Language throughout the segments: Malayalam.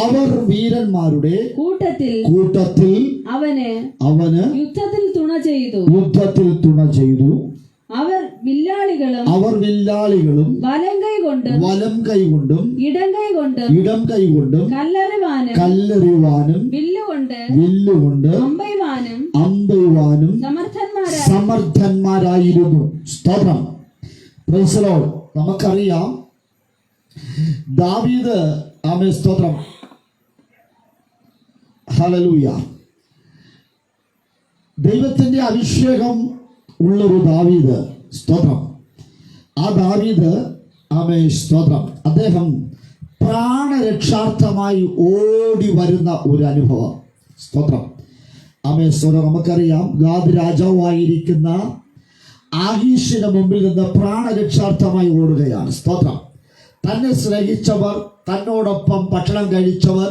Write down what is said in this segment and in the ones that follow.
അവർ വീരന്മാരുടെ കൂട്ടത്തിൽ അവന് യുദ്ധത്തിൽ തുണ ചെയ്തു. അവർ വില്ലാളികളും വലം കൈ കൊണ്ടും ഇടം കൈ കൊണ്ടും കല്ലെറിയുവാനും വില്ലുകൊണ്ട് അമ്പെയ്യുവാനും സമർത്ഥന്മാരായിരുന്നു. സ്തോത്രം. Praise the Lord. നമുക്കറിയാം ദാവീദ്, ആമേൻ, സ്തോത്രം, ഹല്ലേലൂയ, ദൈവത്തിന്റെ അഭിഷേകം ഉള്ളൊരു ദാവീദ്. സ്തോത്രം. ആ ദാവീദ്, ആമേൻ, സ്തോത്രം, അദ്ദേഹം പ്രാണരക്ഷാർത്ഥമായി ഓടി വരുന്ന ഒരു അനുഭവം. സ്തോത്രം. ആമേൻ, സ്തോത്രം. നമുക്കറിയാം ഗാദ് രാജാവായിരിക്കുന്ന ആഖീഷിന്റെ മുമ്പിൽ നിന്ന് പ്രാണരക്ഷാർത്ഥമായി ഓടുകയാണ്. സ്തോത്രം. തന്നെ സ്നേഹിച്ചവർ, തന്നോടൊപ്പം ഭക്ഷണം കഴിച്ചവർ,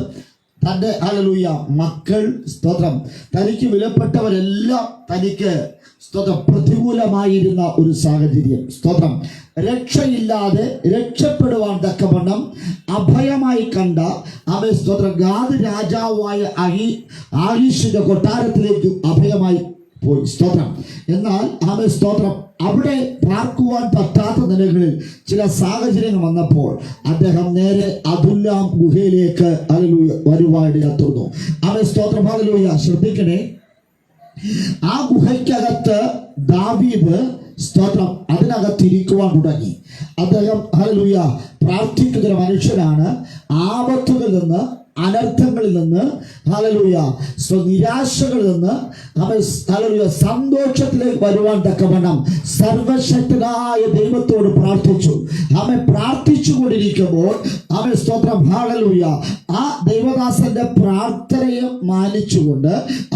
തൻ്റെ ഹല്ലേലൂയ മക്കൾ, സ്തോത്രം, തനിക്ക് വിലപ്പെട്ടവരെല്ലാം തനിക്ക്, സ്തോത്രം, പ്രതികൂലമായിരുന്ന ഒരു സാഹചര്യം. സ്തോത്രം. രക്ഷയില്ലാതെ രക്ഷപ്പെടുവാൻ തക്കവണ്ണം അഭയമായി കണ്ട അവൻ, സ്തോത്രം, ഗാദ് രാജാവായ ആഖീഷിന്റെ കൊട്ടാരത്തിലേക്ക് അഭയമായി പോയി. സ്തോത്രം. എന്നാൽ അവൻ, സ്തോത്രം, അവിടെ പാർക്കുവാൻ പറ്റാത്ത നിലകളിൽ ചില സാഹചര്യങ്ങൾ വന്നപ്പോൾ അദ്ദേഹം നേരെ അദുല്ലാം ഗുഹയിലേക്ക് ഹല്ലേലൂയ വരുവാനിടയാത്തുന്നു. അവൻ, സ്തോത്രം, ഹല്ലേലൂയ, ശ്രദ്ധിക്കണേ. ആ ഗുഹയ്ക്കകത്ത് ദാവീദ്, സ്തോത്രം, അതിനകത്തിരിക്കുവാൻ തുടങ്ങി. അദ്ദേഹം ഹല്ലേലൂയ പ്രാർത്ഥിക്കുന്ന ഒരു മനുഷ്യനാണ്. ആപത്തുകളിൽ നിന്ന്, അനർത്ഥങ്ങളിൽ നിന്ന്, ഹല്ലേലൂയ, നിരാശകളിൽ നിന്ന് അവൻ, ഹല്ലേലൂയ, സന്തോഷത്തിലേക്ക് വരുവാൻ തക്കവണ്ണം സർവശക്തനായ ദൈവത്തോട് പ്രാർത്ഥിച്ചു. അവൻ പ്രാർത്ഥിച്ചു കൊണ്ടിരിക്കുമ്പോൾ അവൻ, സ്തോത്രം, ഹല്ലേലൂയ, ആ ദൈവദാസന്റെ പ്രാർത്ഥനയെ മാനിച്ചുകൊണ്ട്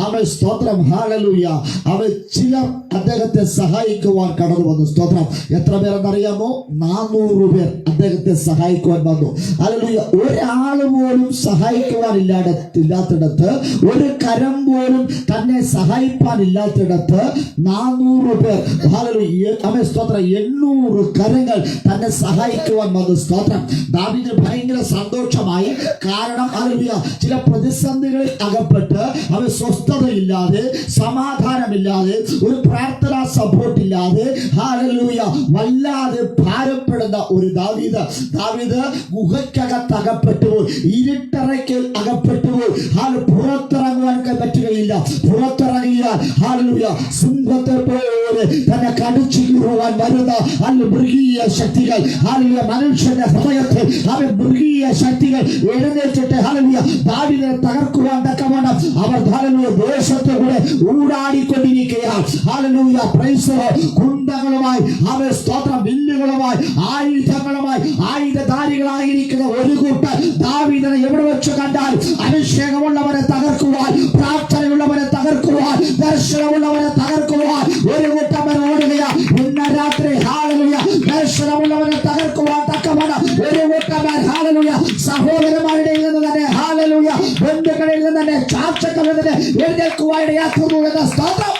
അവൻ, സ്തോത്രം, ഹല്ലേലൂയ, അവൻ ചിലർ അദ്ദേഹത്തെ സഹായിക്കുവാൻ കടന്നു വന്നു. സ്തോത്രം. എത്ര പേരെന്നറിയാമോ? 400 പേർ അദ്ദേഹത്തെ സഹായിക്കുവാൻ വന്നു. ഹല്ലേലൂയ. ഒരാൾ പോലും സഹായിക്കുവാനില്ലാത്തിടത്ത്, ഒരു കരം പോലും തന്നെ സഹായിപ്പാനില്ലാത്തിടത്ത് 400 പേർ, ഹല്ലേലൂയ, അവൻ, സ്തോത്രം, 800 കരങ്ങൾ തന്നെ സഹായിക്കുവാൻ വന്നു. സ്തോത്രം. ദാവീദിന് ഭയങ്കര സന്തോഷമായി. കാരണം, ഹല്ലേലൂയ, ചില പ്രതിസന്ധികളിൽ അകപ്പെട്ട് അവൻ സ്വസ്ഥതയില്ലാതെ, സമാധാനമില്ലാതെ, ഒരു പ്രാർത്ഥനാ സപ്പോർട്ട് ഇല്ലാതെ, ഹല്ലേലൂയ, വല്ലാതെ ഭാരപ്പെടുന്ന ഒരു ദാവീദ് ഗുഹയ്ക്കകത്ത് അകപ്പെട്ടുപോയി, ഇരുട്ടറയ്ക്കൽ അകപ്പെട്ടുപോയി. പുറത്തിറങ്ങുവാൻ പറ്റുകയില്ല. പുറത്തിറങ്ങിയാൽ, ഹല്ലേലൂയ, സിംഹത്തെ പോലെ തന്നെ കടിച്ചു കീറുവാൻ വരുന്ന മൃഗീയ ശക്തികൾ, ഹല്ലേലൂയ, മനുഷ്യന്റെ ഹൃദയത്തിൽ അവൻ മൃഗീയ ശക്തികൾ എഴുന്നേറ്റിട്ട്, ഹല്ലേലൂയ, ദാവീദിനെ തകർക്കുവാൻ തക്കവണ്ണം അവർ, ഹല്ലേലൂയ, ദേശത്തുകൂടെ ഊടാടിക്കൊണ്ടിരിക്കുകയാണ്. ഹല്ലേലൂയ, പ്രൈസ് ദി ലോർഡ്. കുന്തങ്ങളുമായി അവൻ, സ്തോത്രം, വില്ലുകളുമായി, ആയുധധാരികളായിരിക്കുന്ന ഒരു കൂട്ടം ദാവീദിനെ എവിടെ വെച്ച് കണ്ടാൽ അഭിഷേകമുള്ളവരെ തകർക്കുവാൻ, പ്രാർത്ഥനയുള്ളവരെ തകർക്കുവാൻ, ദർശനമുള്ളവരെ തകർക്കുവാൻ ഒരു കൂട്ടം ഓടുകയാണ്. ഇന്ന രാത്രി, ഹല്ലേലൂയ, ദർശനമുള്ളവരെ തകർക്കുവാൻ തക്കവണ്ണം ഒരു കൂട്ടം, ഹല്ലേലൂയ, സഹോദരന്മാരുടെ നിന്ന് തന്നെ, ഹല്ലേലൂയ, ബന്ധുക്കളിൽ നിന്ന് തന്നെ, ചാർച്ചക്കളിൽ നിന്ന് എഴുന്നേൽക്കുവാൻ ഇടയാക്കുന്നു എന്ന സ്തോത്രം.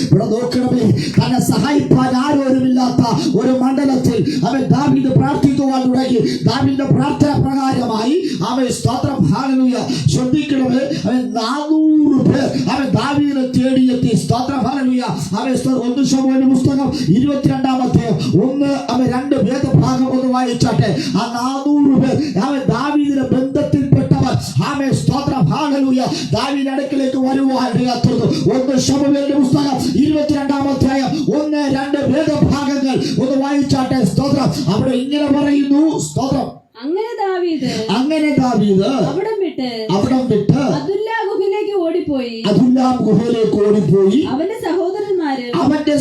ഇവിടെ നോക്കണമേ, തന്നെ സഹായിപ്പാൻ ആരോരുമില്ലാത്ത ഒരു മണ്ഡലത്തിൽ അവൻ ദാവീദ് പ്രാർത്ഥിക്കുവാൻ തുടങ്ങി. ദാവീദിന്റെ പ്രാർത്ഥന പ്രകാരമായി അവൻ, സ്തോത്രം, ഹല്ലേലൂയ, ശ്രദ്ധിക്കണമേ, അവൻ 400 പേർ അവൻ ദാവീദിനെ തേടിയെത്തി. സ്തോത്രം, ഹല്ലേലൂയ. അവൻ 1 ശമൂവേൽ പുസ്തകം 22 അവൻ 2 വേദഭാഗം ഒന്ന് വായിച്ചാട്ടെ. ആ 400 പേർ അവൻ ദാവീദിന്റെ ബന്ധത്തിൽപ്പെട്ടവർ, അവൻ, സ്തോത്രം, ഹല്ലേലൂയ, ദാവീദിന്റെ അടുക്കലേക്ക് വരുവാൻ ഇടയാത്തുന്നു. 1 ശമൂവേലിന്റെ പുസ്തകം 22 1-2 വേദഭാഗങ്ങൾ ഒന്ന് വായിച്ചാട്ടെ. സ്തോത്രം. അവിടെ ഇങ്ങനെ പറയുന്നു. സ്തോത്രം. അങ്ങനെ ദാവീദ് അവിടം വിട്ട് അദുല്ലാം ഗുഹയിലേക്ക് ഓടിപ്പോയി. അവന്റെ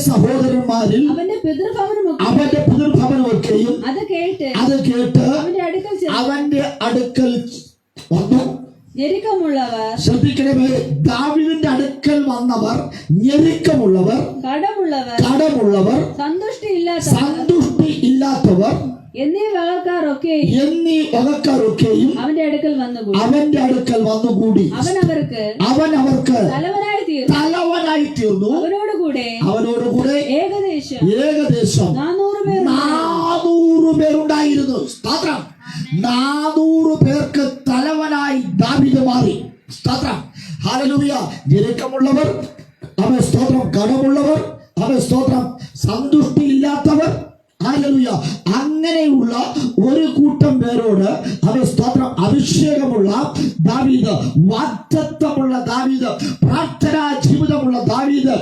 സഹോദരന്മാരിൽ അവന്റെ പിതൃഭവനമൊക്കെയും അത് കേട്ട് അവന്റെ അടുക്കൽ വന്നു. ഞെരുക്കമുള്ളവർ, ശ്രദ്ധിക്കണമേ, ദാവീദിന്റെ അടുക്കൽ വന്നവർ ഞെരുക്കമുള്ളവർ, കടമുള്ളവർ, സന്തുഷ്ടി ഇല്ലാത്തവർ, എന്നീ വകക്കാരൊക്കെയും അവന്റെ അടുക്കൽ വന്നുകൂടി അവൻ അവർക്ക് തലവനായി തീർന്നു. അവനോടുകൂടെ ഏകദേശം 400 പേരുണ്ടായിരുന്നു. സ്തോത്രം. 400 പേർക്ക് തലവനായി ദാവീദ് മാറി. സ്തോത്രം. ഹല്ലേലൂയ. ഞെരുക്കമുള്ളവർ, അവൻ സ്തോത്രം, കടമുള്ളവർ, അവൻ സ്തോത്രം, സന്തുഷ്ടിയില്ലാത്തവർ, ഹല്ലേലൂയ, അങ്ങനെയുള്ള ഒരു കൂട്ടം പേരോട് അവൻ സ്തോത്രം അഭിഷേകമുള്ള ദാവീദ്, വാഗ്ദത്തമുള്ള ദാവീദ്, പ്രാർത്ഥനാ ജീവിതമുള്ള ദാവീദ്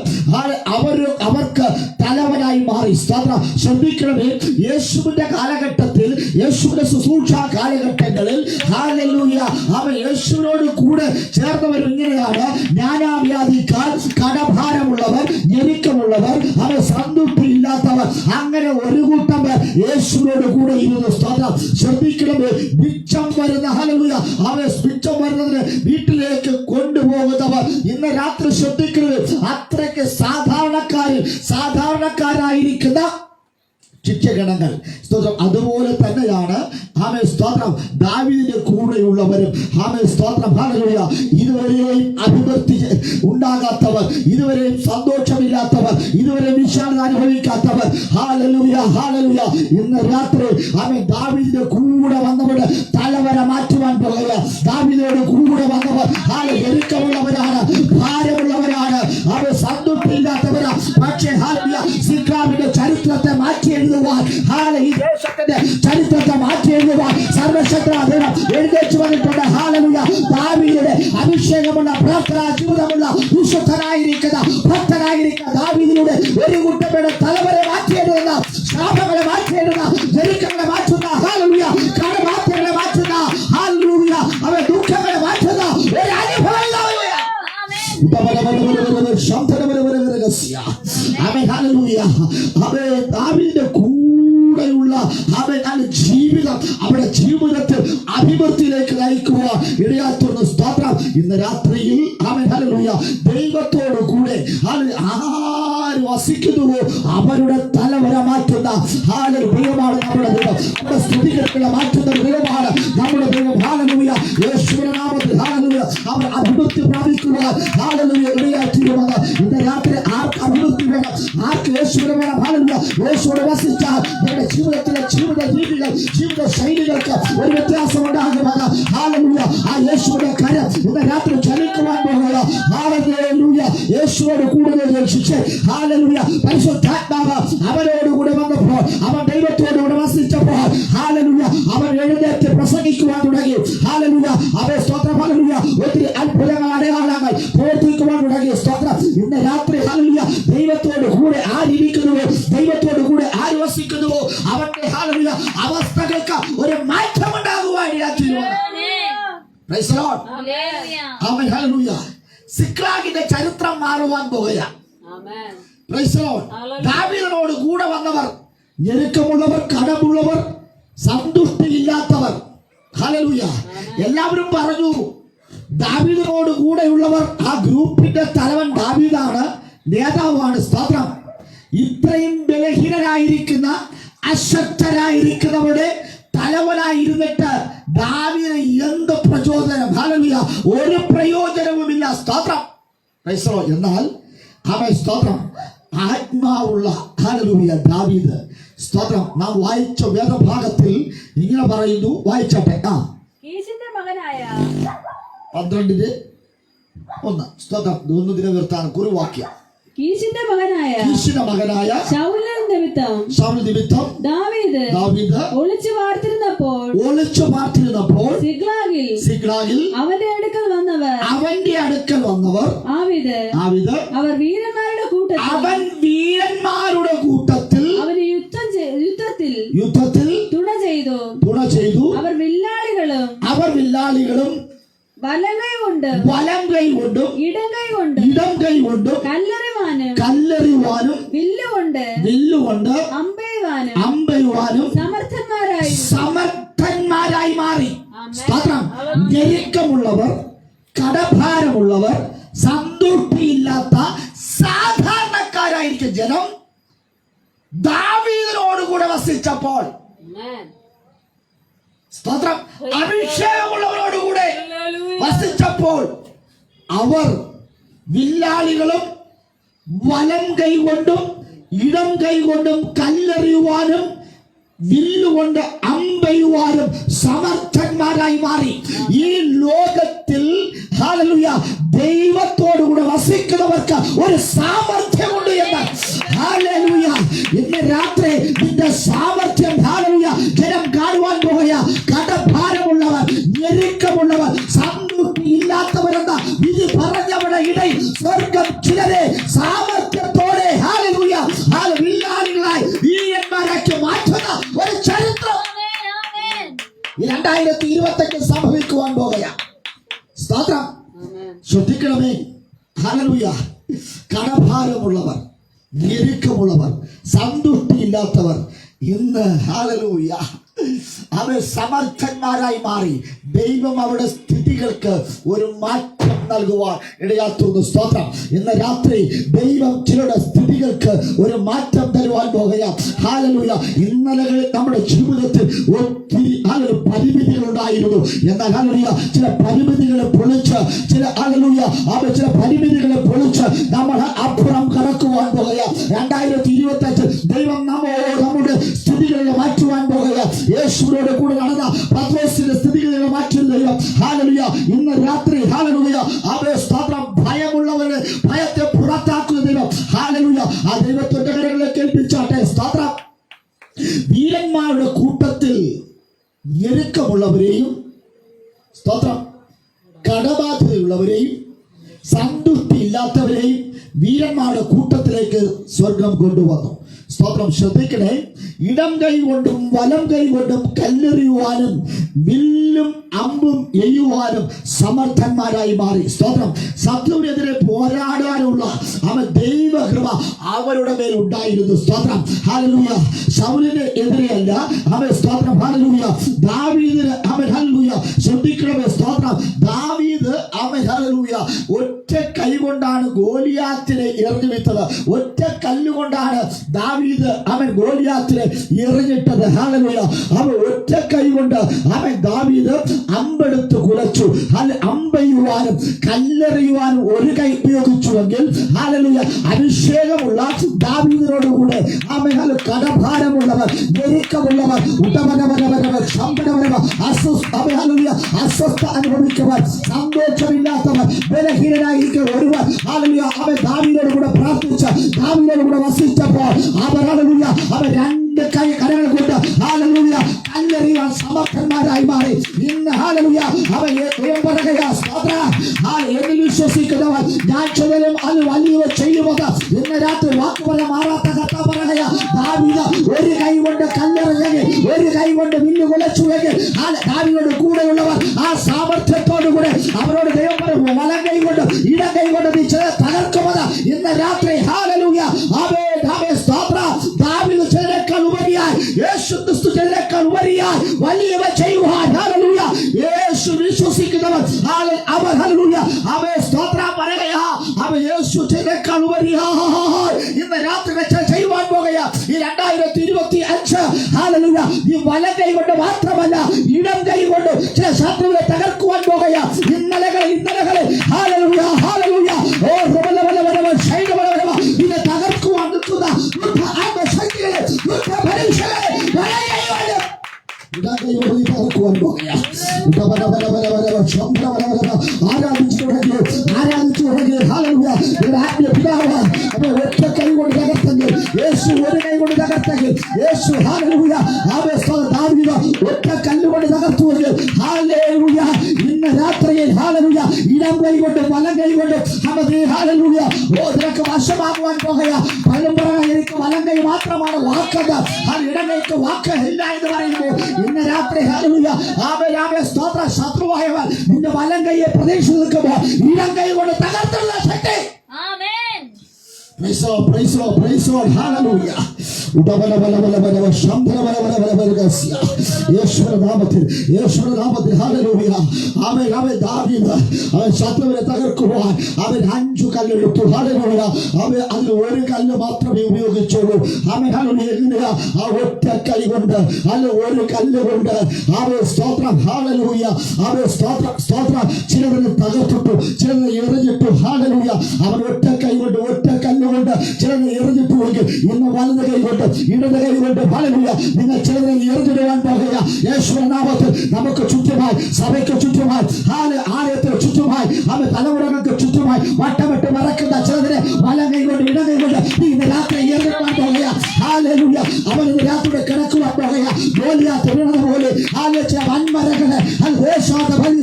അവർക്ക് തലവനായി മാറി. സ്തോത്രം. ശ്രദ്ധിക്കണമേ, യേശുവിന്റെ കാലഘട്ടത്തിൽ, യേശുവിന്റെ ശുശ്രൂഷ കാലഘട്ടങ്ങളിൽ, ഹല്ലേലൂയ, അവൻ യേശുവിനോട് കൂടെ ചേർന്നവർ ഇങ്ങനെയാണ്: ജ്ഞാനാവ്യാധിക്കാർ, കടഭാരമുള്ളവർ, ഞെരുക്കമുള്ളവർ, അവൻ സന്തുഷ്ടിയില്ലാത്തവർ, അങ്ങനെ ഒരു കൂട്ടം പേർ യേശുവിനോട് കൂടെ ഇരുന്നു. സ്തോത്രം. ശ്രദ്ധിക്കണമേ, മിച്ചം വരുന്ന, ഹല്ലേലൂയ, അവൻ മിച്ചം വരുന്നതിന് വീട്ടിലേക്ക് കൊണ്ടുപോകുന്നവർ ഇന്ന് രാത്രി ശ്രദ്ധിക്കണമേ, അത്രയ്ക്ക് സാധാരണക്കാരായിരിക്കുന്ന ശിക്ഷഗണങ്ങൾ. സ്തോത്രം. അതുപോലെ തന്നെയാണ് ആമേൻ സ്തോത്രം ദാവീദിന്റെ കൂടെയുള്ളവരും. ആമേൻ സ്തോത്രം. ഹല്ലേലൂയ. ഇതുവരെയും അഭിവൃദ്ധി ഉണ്ടാകാത്തവർ, ഇതുവരെയും സന്തോഷമില്ലാത്തവർ, ഇതുവരെ വിശാലത അനുഭവിക്കാത്തവർ, ഹല്ലേലൂയ, ഹല്ലേലൂയ, ഇന്ന് രാത്രി ആമേൻ ദാവീദിന്റെ കൂടെ വന്നവർ തലവര മാറ്റുവാൻ പോകുക. ദാവീദിനോട് കൂടെ വന്നവർ ഞെരുക്കമുള്ളവരാണ്, ഭാരമുള്ളവരാണ്, അവർ സന്തുഷ്ടിയില്ലാത്തവരാ. പക്ഷേ ഹല്ലേലൂയ, സിക്ലാഗിന്റെ ചരിത്രത്തെ മാറ്റി എഴുതുവാൻ, ഈ ദേശത്തിന്റെ ചരിത്രത്തെ മാറ്റി എഴുതുവാൻ സർവശക്തനായ ദൈവം എഴുന്നേറ്റ് വന്നിട്ടുണ്ട്. ഹല്ലേലൂയ. ദാവീദിന്റെ അഭിഷേകമുള്ള, പ്രാർത്ഥനാ ജീവിതമുള്ള, വിശുദ്ധനായിരിക്കുന്ന, ഭക്തനായിരിക്കുന്ന ദാവീദിലൂടെ ഒരു കൂട്ടരുടെ തലവരെ മാറ്റിയെഴുതുന്ന, ശാപങ്ങളെ മാറ്റിയെഴുതുന്ന, ഞെരുക്കങ്ങളെ മാറ്റുന്ന, ഹല്ലേലൂയ, കടബാധ്യതകളെ മാറ്റുന്ന, ഹല്ലേലൂയ, അവൻ ദുഃഖങ്ങളെ മാറ്റുന്ന ഒരു അനുഭവം. ദാവീദിന്റെ കൂടെയുള്ള ജീവിതം അവരുടെ ജീവിതത്തിൽ അഭിവൃദ്ധിയിലേക്ക് നയിക്കുക ഇടയാത്തുന്ന. സ്തോത്രം. ഇന്ന് രാത്രിയിൽ ഹല്ലേലൂയ, ദൈവത്തോട് കൂടെ ആര് വസിക്കുന്നുവോ അവരുടെ തലവര മാറ്റുന്ന ദൈവമാണ് നമ്മുടെ ദൈവം. നമ്മുടെ സ്ഥിതിഗതികളെ മാറ്റുന്ന ദൈവമാണ് നമ്മുടെ ദൈവം. ഹല്ലേലൂയ. യേശുവിന്റെ നാമത്തിൽ ഹല്ലേലൂയ, അവർ അഭിവൃദ്ധി പ്രാപിക്കുക. ഹല്ലേലൂയ. ഇടയാറ്റിരുന്നത് ഇന്ന് രാത്രി ആർക്ക് അഭിവൃദ്ധി വേണം? ആർക്ക് യേശുവിനെ വേണം? ഹല്ലേലൂയ. യേശുവോട് വസിച്ചാൽ നമ്മുടെ ജീവിതത്തിലെ ജീവിത രീതികൾ, ജീവിത ശൈലികൾക്ക് ഒരു വ്യത്യാസം ഉണ്ടാകുന്നത്. ഹല്ലേലൂയ. ആ യേശുവിന്റെ കരം ഇന്ന് രാത്രി ചലിക്കുവാൻ പോകുക. ഹല്ലേലൂയ. യേശുവോട് കൂടുതൽ ശിക്ഷ. ഹല്ലേലൂയ. പരിശുദ്ധാത്മാവ് അവരോട് കൂടെ വന്നപ്പോൾ, അവൻ ദൈവത്തോട് കൂടെ വസിച്ചപ്പോൾ, ഹല്ലേലൂയ, അവൻ എഴുന്നേറ്റ് പ്രസംഗിക്കുവാൻ തുടങ്ങി. ഹല്ലേലൂയ. അവൻ സ്തോത്രം. ഹല്ലേലൂയ. ഒത്തിരി അത്ഭുതങ്ങൾ, അടയാളങ്ങൾ പ്രവർത്തിക്കുവാൻ തുടങ്ങി. സ്തോത്രം. ഇന്ന് രാത്രി ഹല്ലേലൂയ, ദൈവത്തോട് കൂടെ ആരിയ്ക്കുന്നുവോ, ദൈവത്തോട് കൂടെ ആര് വസിക്കുന്നുവോ അവന്റെ ഹല്ലേലൂയ അവസ്ഥകൾക്ക് ഒരു മാറ്റമുണ്ടാകുവാൻ ഇടയാക്കിയിരുന്നു. Praise the Lord. ആമേൻ. ഹല്ലേലൂയ. സിക്ലാഗിന്റെ ചരിത്രം മാറുവാൻ പോകുകയാണ്. Praise the Lord. ദാവീദിനോട് കൂടെ വന്നവർ, ഞെരുക്കമുള്ളവർ, കടമുള്ളവർ, സന്തുഷ്ടിയില്ലാത്തവർ, ഹല്ലേലൂയ, എല്ലാവരും പറഞ്ഞു ദാവീദിനോട് കൂടെയുള്ളവർ. ആ ഗ്രൂപ്പിന്റെ തലവൻ ദാവീദാണ്, നേതാവാണ്. സ്തോത്രം. ഇത്രയും ബലഹീനരായിരിക്കുന്ന, അശക്തരായിരിക്കുന്നവരുടെ തലവനായിരുന്നിട്ട് ദാവീദിന് എന്ത് പ്രചോദനം? ഹല്ലേലൂയ. ഒരു പ്രയോജനവുമില്ല. സ്തോത്രം. Praise the Lord. എന്നാൽ അവൻ സ്തോത്രം ആത്മാവുള്ള ഹല്ലേലൂയ ദാവീദ്. സ്തോത്രം. നാം വായിച്ച വേദഭാഗത്തിൽ ഇങ്ങനെ പറയുന്നു, വായിച്ചട്ടെ. കീശിന്റെ മകനായ 12:1. സ്തോത്രം. 1 ദിനവൃത്താന്തം കുറുവാക്യം. കീശിന്റെ മകനായ ശൗൽ നിമിത്തം ദാവീദ് ഒളിച്ചു പാർത്തിരുന്നപ്പോൾ സിക്ലാഗിൽ അവന്റെ അടുക്കൽ വന്നവർ അവർ വീരന്മാരുടെ കൂട്ടത്തിൽ അവന് യുദ്ധത്തിൽ തുണ ചെയ്തു. അവർ വില്ലാളികളും വലം കൈ കൊണ്ടും ഇടം കൈ കൊണ്ടും കല്ലെറിവാനും വില്ലുകൊണ്ട് അമ്പെയ്യുവാനും സമർത്ഥന്മാരായി മാറി. സ്തോത്രം. ഞെരുക്കമുള്ളവർ, കടഭാരമുള്ളവർ, സന്തുഷ്ടിയില്ലാത്ത സാധാരണക്കാരായിരിക്കും ജനം ദാവീദിനോട് കൂടെ വസിച്ചപ്പോൾ സ്തോത്രം. അഭിഷേകമുള്ളവരോടുകൂടെ വസിച്ചപ്പോൾ അവർ വില്ലാളികളും വലം കൈകൊണ്ടും ഇടം കൈകൊണ്ടും കല്ലെറിയുവാനും വില്ലുകൊണ്ട് അമ്പെയ്യുവാനും സമർത്ഥന്മാരായി മാറി. ഈ ലോകത്തിൽ ഹല്ലേലൂയ ദൈവത്തോടുകൂടെ വസിക്കുന്നവർക്ക് ഒരു സാമർത്ഥ്യമുണ്ട് എന്ന്. ഹല്ലേലൂയ. ഇന്ന് രാത്രി നിന്റെ സാമർത്ഥ്യം ഹല്ലേലൂയ ജനം കാണുവാൻ പോയ കടഭാരമുള്ളവർ, ഞെരുക്കമുള്ളവർ, സന്തോഷം ഇല്ലാത്തവരെന്ന വിധി പറഞ്ഞവരുടെ ഇടയിൽ സ്വർഗം ചിലരെ സാമർത്ഥ്യത്തോടെ ഹല്ലേലൂയ വില്ലാളികളായി വീരന്മാരാക്കി മാറ്റുന്ന ഒരു ചരിത്രം 2025 സംഭവിക്കുവാൻ പോകുകയാണ്. സ്തോത്രം. ശ്രദ്ധിക്കണമേ. ഹല്ലേലൂയ. കടഭാരമുള്ളവർ, ഞെരുക്കമുള്ളവർ, സന്തുഷ്ടിയില്ലാത്തവർ ഇന്ന് ഹല്ലേലൂയ അവർ സമർത്ഥന്മാരായി മാറി. ദൈവം അവരുടെ സ്ഥിതികൾക്ക് ഒരു മാറ്റം നൽകുവാൻ ഇടയാത്തുന്നു. സ്തോത്രം. ഇന്ന് രാത്രി ദൈവം ചിലരുടെ സ്ഥിതികൾക്ക് ഒരു മാറ്റം തരുവാൻ പോകുകയാണ്. ഹല്ലേലൂയ. ഇന്നലകളിൽ നമ്മുടെ ജീവിതത്തിൽ ഒത്തിരി പരിമിതികൾ ഉണ്ടായിരുന്നു. എന്നാൽ ഹല്ലേലൂയ ചില പരിമിതികളെ പൊളിച്ച് ചില പരിമിതികളെ പൊളിച്ച് നമ്മൾ അപ്പുറം കടക്കുവാൻ പോകുകയാണ്. 2025 ദൈവം നമ്മുടെ സ്ഥിതികളെ മാറ്റുവാൻ പോകുകയാണ്. യേശുവിനോട് കൂടെ നടന്ന പത്രോസിന്റെ സ്ഥിതികളെ മാറ്റുന്ന ദൈവം ഹല്ലേലൂയ ഇന്ന് രാത്രി ഹല്ലേലൂയ സ്തോത്രം. ഭയമുള്ളവരെ ഭയത്തെ പുറത്താക്കുന്ന ദൈവം ഹല്ലേലൂയ ആ ദൈവത്തിന്റെ കരങ്ങളെ കേൾപ്പിച്ചാട്ടെ. സ്തോത്രം. വീരന്മാരുടെ കൂട്ടത്തിൽ ഞെരുക്കമുള്ളവരെയും സ്തോത്രം കടബാധ്യതയുള്ളവരെയും സന്തുഷ്ടി ഇല്ലാത്തവരെയും വീരന്മാരുടെ കൂട്ടത്തിലേക്ക് സ്വർഗം കൊണ്ടുവന്നു. സ്തോത്രം. ശ്രദ്ധിക്കണേ. ഇടം കൈ കൊണ്ടും വലം കൈ കൊണ്ടും കല്ലെറിയുവാനും വില്ലും അമ്പും എയ്യുവാനും സമർത്ഥന്മാരായി മാറി. സ്തോത്രം. ശത്രുവിനെതിരെ പോരാടാനുള്ള ദൈവകൃപ അവരുടെ മേൽ ഉണ്ടായിരുന്നു. സ്തോത്രം. ഹല്ലേലൂയ. ശൗലിന് എതിരെയല്ല സ്തോത്രം. ഹല്ലേലൂയ. ദാവീദിന് ഹല്ലേലൂയ ശ്രദ്ധിക്കണമേ. സ്തോത്രം. ദാവീദ് ഹല്ലേലൂയ ഒറ്റ കൈ കൊണ്ടാണ് ഗോലിയാത്തിനെ എറിഞ്ഞു വിട്ടത്. ഒറ്റ കല്ലുകൊണ്ടാണ് ദാവീദ് ഗോലിയാത്തിനെ എറിഞ്ഞിട്ടത്. ഹല്ലേലൂയ. ഒറ്റ കൈ കൊണ്ട് ദാവീദ് അമ്പെടുത്ത് കുലച്ചു. അമ്പെയ്യുവാനും കല്ലെറിയുവാനും ഒരു കൈ ഉപയോഗിച്ചുവെങ്കിൽ ഹല്ലേലൂയ അഭിഷേകമുള്ള ദാവീദിനോടുകൂടെ കടഭാരമുള്ളവർ, ഞെരുക്കമുള്ളവർ, അസ്വസ്ഥ അനുഭവിക്കുന്നവർ, സന്തോഷമില്ലാത്തവർ, ബലഹീനനായിരിക്കുന്ന ഒരുവർ ദാവീദിനോട് കൂടെ പ്രാർത്ഥിച്ച ദാവീദിനോട് കൂടെ വസിച്ചപ്പോൾ അവർ രണ്ട് കൈ കരങ്ങൾ കൊണ്ട് കല്ലെറിയാൻ സമർത്ഥന്മാരായി മാറി. ഇന്ന് എന്നിൽ വിശ്വസിക്കുന്നവർ ഞാൻ ചെയ്താലും അത് വലിയ ചെയ്യുമെന്ന് ഇന്ന് രാത്രി വാക്കുപോലെ മാറാത്ത കഥ പറയുക. ദാവീദ് ഒരു കൈ കൊണ്ട് കല്ലെറിഞ്ഞെങ്കിൽ, ഒരു കൈ കൊണ്ട് വില്ല് കുലച്ചുവെങ്കിൽ ദാവീദിനോട് കൂടെയുള്ളവർ ആ സാമർത്ഥ്യത്തോടു കൂടെ അവരോട് ദൈവം പറയും വലം കൈ കൊണ്ട് ഇടം കൈ കൊണ്ട് നീ തകർക്കുമെന്ന് ഇന്ന് രാത്രി. ഹല്ലേലൂയ. സ്തോത്രം. ദാവീദ് ചിലരെക്കാൾ ഉപരിയായി, യേശു ക്രിസ്തു ചിലരെക്കാൾ ഉപരിയായി വലിയവ ചെയ്യുവാൻ ഹല്ലേലൂയ യേശു വിശ്വസിക്കുന്നവർ അവർ ഹല്ലേലൂയ സ്തോത്രം പറയുകയാ. യേശു ചിലരെക്കാൾ ഉപരിയായി ഇന്ന് രാത്രി വെച്ച് ചെയ്യുവാൻ പോകുകയാ. ഈ 2025 ഹല്ലേലൂയ ഈ വലം കൈ കൊണ്ട് മാത്രമല്ല ഇടം കൈ കൊണ്ട് ചില ശത്രുവിനെ തകർക്കുവാൻ പോകുകയാ. ഇന്നലകളിൽ ഹല്ലേലൂയ ഹല്ലേലൂയ ഇതിനെ തകർക്കുവാൻ നിൽക്കുന്ന ശക്തികളെ പരീക്ഷകളെ തകർക്കുവാൻ പോകുകയാ. ആരാധിച്ചു തുടങ്ങി ഹല്ലേലൂയ പിതാവ് ഒറ്റ കൈ കൊണ്ട് തകർത്തെങ്കിൽ, യേശു ഒരു കൈ കൊണ്ട് തകർത്തെങ്കിൽ, യേശു ഹല്ലേലൂയ ദാവീദ് ഒറ്റ കല്ലുകൊണ്ട് തകർത്തുവെങ്കിൽ ഹല്ലേലൂയ ഇന്ന് രാത്രിയിൽ ഹല്ലേലൂയ ഇടം കൈ കൊണ്ട് വലം കൈ കൊണ്ട് ഹല്ലേലൂയ നിനക്ക് വശമാകുവാൻ പോകുകയാ. പലരും പറയാൻ എനിക്ക് വലം കൈ മാത്രമാണ് വാക്കത്, ഇടം കൈക്ക് വാക്ക് ഇല്ല എന്ന് പറയുമ്പോൾ ഇന്ന് രാത്രി ഹല്ലേലൂയ സ്തോത്ര ശത്രുവായവർ നിന്റെ വലം കൈയെ പ്രതീക്ഷിച്ച് നിൽക്കുമ്പോൾ ഇടം കൈ കൊണ്ട് തകർത്തുള്ള ശക്തി Praise God, praise God, praise God, hallelujah. യേശുനാമത്തിൽ ഹല്ലേലൂയ. അവൻ ദാവീദ് അവൻ ശത്രുവിനെ തകർക്കുവാൻ അവൻ 5 കല്ലെടുത്തു. ഹല്ലേലൂയ. അവൻ അതിൽ ഒരു കല്ല് മാത്രമേ ഉപയോഗിച്ചുള്ളൂ. അവൻ ഹല്ലേലൂയ ആ ഒറ്റ കൈ കൊണ്ട് അല്ല ഒരു കല്ല് കൊണ്ട് അവൻ സ്തോത്രം. ഹല്ലേലൂയ. അവൻ സ്തോത്രം ചിലതിനെ തകർത്തിട്ടു, ചിലതിനെ എറിഞ്ഞിട്ടു. ഹല്ലേലൂയ. അവൻ ഒറ്റ കൈ കൊണ്ട് ഒറ്റ കല്ലുകൊണ്ട് ചിലതിനെ എറിഞ്ഞിട്ടുവെങ്കിൽ ഇന്ന് വലത് കൈ കൊണ്ട് ഇടത് കൈ കൊണ്ട് ഹല്ലേലൂയ നിങ്ങൾ ചിലതിനെ എറിഞ്ഞിടുവാൻ പോകുക. യേശുവിന്റെ നാമത്തിൽ നമുക്ക് ചുറ്റുമായി, സഭയ്ക്ക് ചുറ്റുമായി, ആലയത്തിന് ചുറ്റുമായി, അവൻ തലമുറകൾക്ക് ചുറ്റുമായി വട്ടമിട്ട് മറക്കുന്ന ചിലതിനെ വലം കൈ കൊണ്ട് ഇടം കൈ കൊണ്ട് ഇന്ന് രാത്രി എറിഞ്ഞിടുവാൻ പോകുക. ഹല്ലേലൂയ. അവൻ ഇന്ന് രാത്രി കിടക്കുവാൻ പോകുക. ഗോലിയാത്ത് വീണതുപോലെ ചില വൻമരങ്ങളെ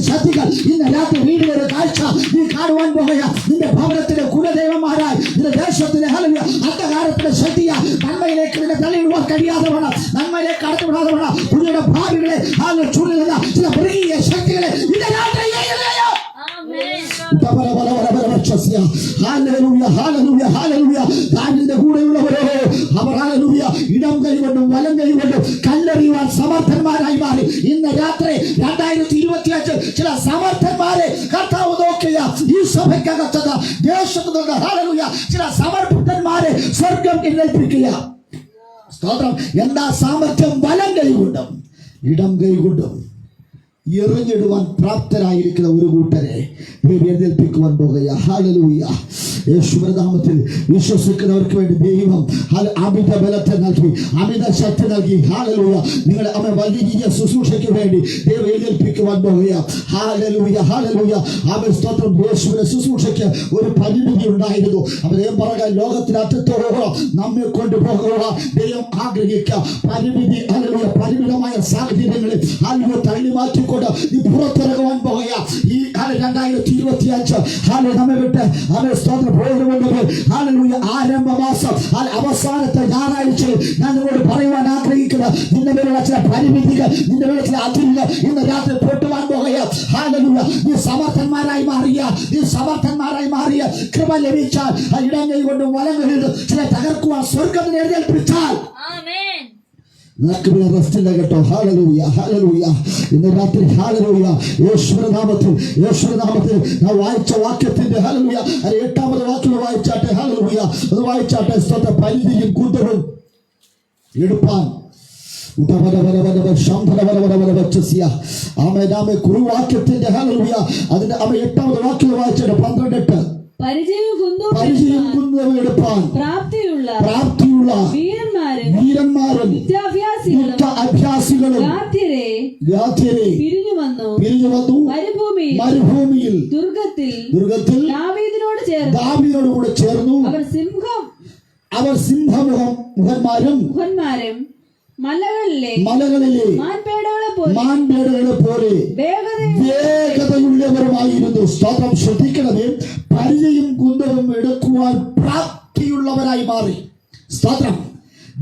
ശക്തികൾ ഇന്ന് രാത്രി വീടിനൊരു കാഴ്ച നീ കാണുവാൻ പോകുക. നിന്റെ ഭവനത്തിലെ കുലദൈവന്മാരായി നിന്റെ ദേശത്തിലെ ഹല്ലേലൂയ അന്ധകാരത്തിലെ ശക്തിയാ നന്മയിലേക്ക് നിന്നെ തള്ളിവിടുവാൻ കഴിയാതെ വേണം, നന്മയിലേക്ക് കടത്തിവിടാതെ വേണം. പുതിയുടെ ഭാവികളെ ചുരുളുന്ന ചില മൃഗീയ ശക്തികളെ ഇന്ന് രാത്രി കൂടെയുള്ളവരോ അവർ ഹല്ലേലൂയ ഇടം കൈകൊണ്ടും വലം കൈകൊണ്ടും കല്ലെറിയുവാൻ സമർത്ഥന്മാരായി മാറി. ഇന്ന് രാത്രി 2025 ചില സമർത്ഥന്മാരെ കർത്താവ് നോക്കിയ ഈ സഭയ്ക്കകത്തത് ദേശത്ത് നിന്ന് ഹല്ലേലൂയ ചില സമർത്ഥന്മാരെ സ്വർഗം എഴുന്നേൽപ്പിക്കുക. സ്തോത്രം. എന്താ സാമർത്ഥ്യം? വലം കൈകൊണ്ടും ഇടം കൈകൊണ്ടും എറിഞ്ഞിടുവാൻ പ്രാപ്തരായിരിക്കുന്ന ഒരു കൂട്ടരെ എഴുന്നേൽപ്പിക്കുവാൻ പോകുക. ഹല്ലേലൂയ. യേശുവിന്റെ നാമത്തിൽ വിശ്വസിക്കുന്നവർക്ക് വേണ്ടി ദൈവം അമിത ബലത്തെ നൽകി, അമിത ശക്തി നൽകി. ഹല്ലേലൂയ. നിങ്ങളെ അവൻ വലിയ ശുശ്രൂഷയ്ക്ക് വേണ്ടി ദൈവം എഴുന്നേൽപ്പിക്കുവാൻ പോകുക. Hallelujah, hallelujah. അവൻ സ്തോത്രം. യേശുവിന്റെ ശുശ്രൂഷയ്ക്ക് ഒരു പരിമിതി ഉണ്ടായിരുന്നു. അവൻ ദൈവം പറയുക ലോകത്തിന് അറ്റത്തോളം നമ്മെ കൊണ്ടുപോകുക ദൈവം ആഗ്രഹിക്കുക. പരിമിതി ഹല്ലേലൂയ പരിമിതമായ സാഹചര്യങ്ങളിൽ ഹല്ലേലൂയ തള്ളി മാറ്റിക്കൊണ്ട് നീ പുറത്തിറങ്ങുവാൻ പോകുക. ഈ 2025 നമ്മെ വിട്ട് അവൻ സ്തോത്രം ആരംഭമാസം അവസാനത്തെ ഞായറാഴ്ചയിൽ ഞാൻ നിങ്ങളോട് പറയുവാൻ ആഗ്രഹിക്കുന്നത് നിന്റെ മേലുള്ള ചില പരിമിതികൾ, നിന്റെ മേലുള്ള ചില അതിരുകൾ ഇന്ന് രാത്രി പൊട്ടുവാൻ പോകുക. ഹല്ലേലൂയ. നീ സമർത്ഥന്മാരായി മാറിയ കൃപ ലഭിച്ചാൽ ഇടം കൈകൊണ്ടും വലം കൈകൊണ്ടും ചില തകർക്കുവാൻ സ്വർഗ്ഗത്തിൽ എഴുന്നേൽപ്പിച്ചാൽ നിനക്ക് പിന്നെ റെസ്റ്റ് ഇല്ല കേട്ടോ. Hallelujah, hallelujah. ഇന്ന് രാത്രി ഹല്ലേലൂയ യേശുവിന്റെ നാമത്തിൽ നാം വായിച്ച വാക്യത്തിന്റെ ഹല്ലേലൂയ 8ാമത് വാക്യം വായിച്ചാട്ടെ. ഹല്ലേലൂയ. അത് വായിച്ചാട്ടെ. സ്തോത്ര. പരിധിയും കുന്തവും എടുപ്പാൻ കുറുവാക്യത്തിന്റെ ഹല്ലേലൂയ അതിന്റെ 8ാമത് വാക്യം വായിച്ചാട്ടെ. 12 പരിചയവും കുന്തവും എടുപ്പാൻ പ്രാപ്തിയുള്ള വീരന്മാരും അഭ്യാസികളും പിരിഞ്ഞു വന്നു. മരുഭൂമിയിൽ ദുർഗത്തിൽ ദാവീദിനോട് കൂടെ ചേർന്നു. അവർ സിംഹമുഖന്മാരും മലകളിലെ മാൻപേടകളെ പോലെ വേഗതയുള്ളവരുമായിരുന്നു. സ്തോത്രം. ശ്രദ്ധിക്കണമേ. പരിചയും കുന്തവും എടുക്കുവാൻ പ്രാപ്തിയുള്ളവരായി മാറി. സ്തോത്രം.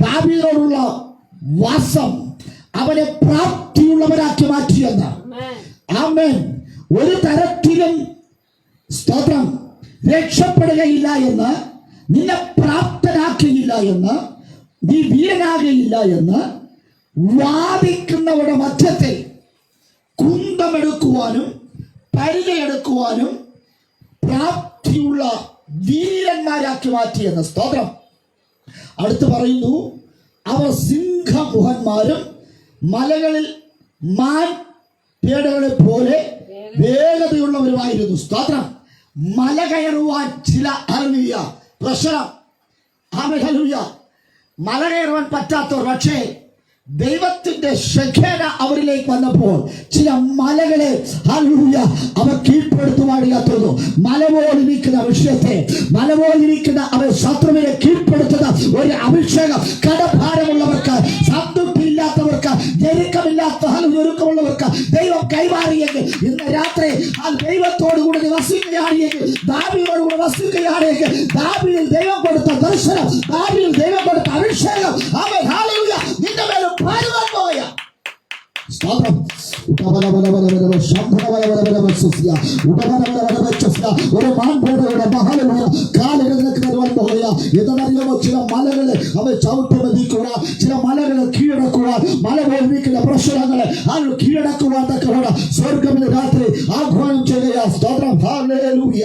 ദാവീദിനോടുള്ള വാസം അവനെ പ്രാപ്തിയുള്ളവരാക്കി മാറ്റിയെന്ന്. ആമേൻ. ഒരു തരത്തിലും സ്തോത്രം രക്ഷപ്പെടുകയില്ല എന്ന്, നിന്നെ പ്രാപ്തനാക്കുകയില്ല എന്ന്, നീ വീരനാകുകയില്ല എന്ന് വാദിക്കുന്നവരുടെ മധ്യത്തിൽ കുന്തമെടുക്കുവാനും പരിചയെടുക്കുവാനും പ്രാപ്തിയുള്ള വീരന്മാരാക്കി മാറ്റിയെന്ന്. സ്തോത്രം. അടുത്ത് പറയുന്നു അവർ സിംഹമുഖന്മാരും മലകളിൽ മാൻ പേടകളെ പോലെ വേഗതയുള്ളവരുമായിരുന്നു. സ്തോത്രം. മല കയറുവാൻ ചില ഹല്ലേലൂയ പ്രശ്നം. ഹല്ലേലൂയ. മല കയറുവാൻ പറ്റാത്തവർ, പക്ഷേ ദൈവത്തിന്റെ ശഖേന അവരിലേക്ക് വന്നപ്പോൾ ചില മലകളെ ഹല്ലേലൂയ അവർ കീഴ്പ്പെടുത്തുവാനില്ലാത്തതു. മല പോലിരിക്കുന്ന വിഷയത്തെ, മല പോലിരിക്കുന്ന അവർ ശത്രുവിനെ കീഴ്പ്പെടുത്തുന്ന ഒരു അഭിഷേകം കടഭാരമുള്ളവർക്ക്, സംതൃപ്തിയില്ലാത്തവർക്ക്, ഞെരുക്കമില്ലാത്ത ഞെരുക്കമുള്ളവർക്ക് ദൈവം കൈമാറിയെങ്കിൽ ഇന്ന് രാത്രി ആ ദൈവത്തോടുകൂടി വസിക്കുകയാണെങ്കിൽ, ദാവീദിനോടുകൂടി വസിക്കുകയാണെങ്കിൽ, ദാവീദിൽ ദൈവം കൊടുത്ത ദർശനം, ദാവീദിൽ ദൈവം കൊടുത്ത അഭിഷേകം അവൻ ഹല്ലേലൂയ നിന്റെ മേലും പാടുവാൻ പോയ. സ്തോത്രം. ഒരു മാൻപേടയുടെ കാലുകൾ നിനക്ക് തരുവാൻ പോകുക. എന്താണെന്നറിയാമോ? ചില മലകളെ അവൻ ചവിട്ടുമെതിക്കുവാൻ, ചില മലകളെ കീഴടക്കുവാൻ, മലകളിൽ നിൽക്കുന്ന പ്രശ്നങ്ങളെ അത് കീഴടക്കുവാൻ തക്കവണ്ണം സ്വർഗ്ഗം ഇന്ന് രാത്രി ആഹ്വാനം ചെയ്യുക. സ്തോത്രം. ഹല്ലേലൂയ.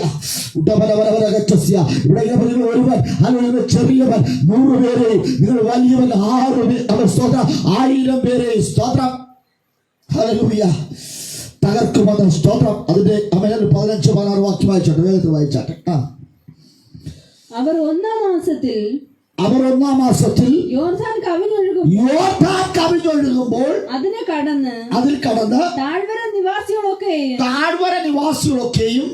ഇവിടെ നിങ്ങൾ ഒരുവൻ അല്ലെങ്കിൽ ചെറിയവൻ 100 പേരെയും നിങ്ങൾ വലിയവൻ 6 സ്തോത്രം 1000 പേരെയും സ്തോത്രം ഹല്ലേലൂയ തകർക്കുമെന്ന് സ്തോത്രം. അതിന്റെ 15-16 വാക്യം വായിച്ചാട്ടെ, വേഗത്തിൽ വായിച്ചാട്ടെ. അവർ ഒന്നാം മാസത്തിൽ യോർദാൻ കവിഞ്ഞൊഴുകുമ്പോൾ അതിൽ കടന്ന് താഴ്വര നിവാസികളൊക്കെയും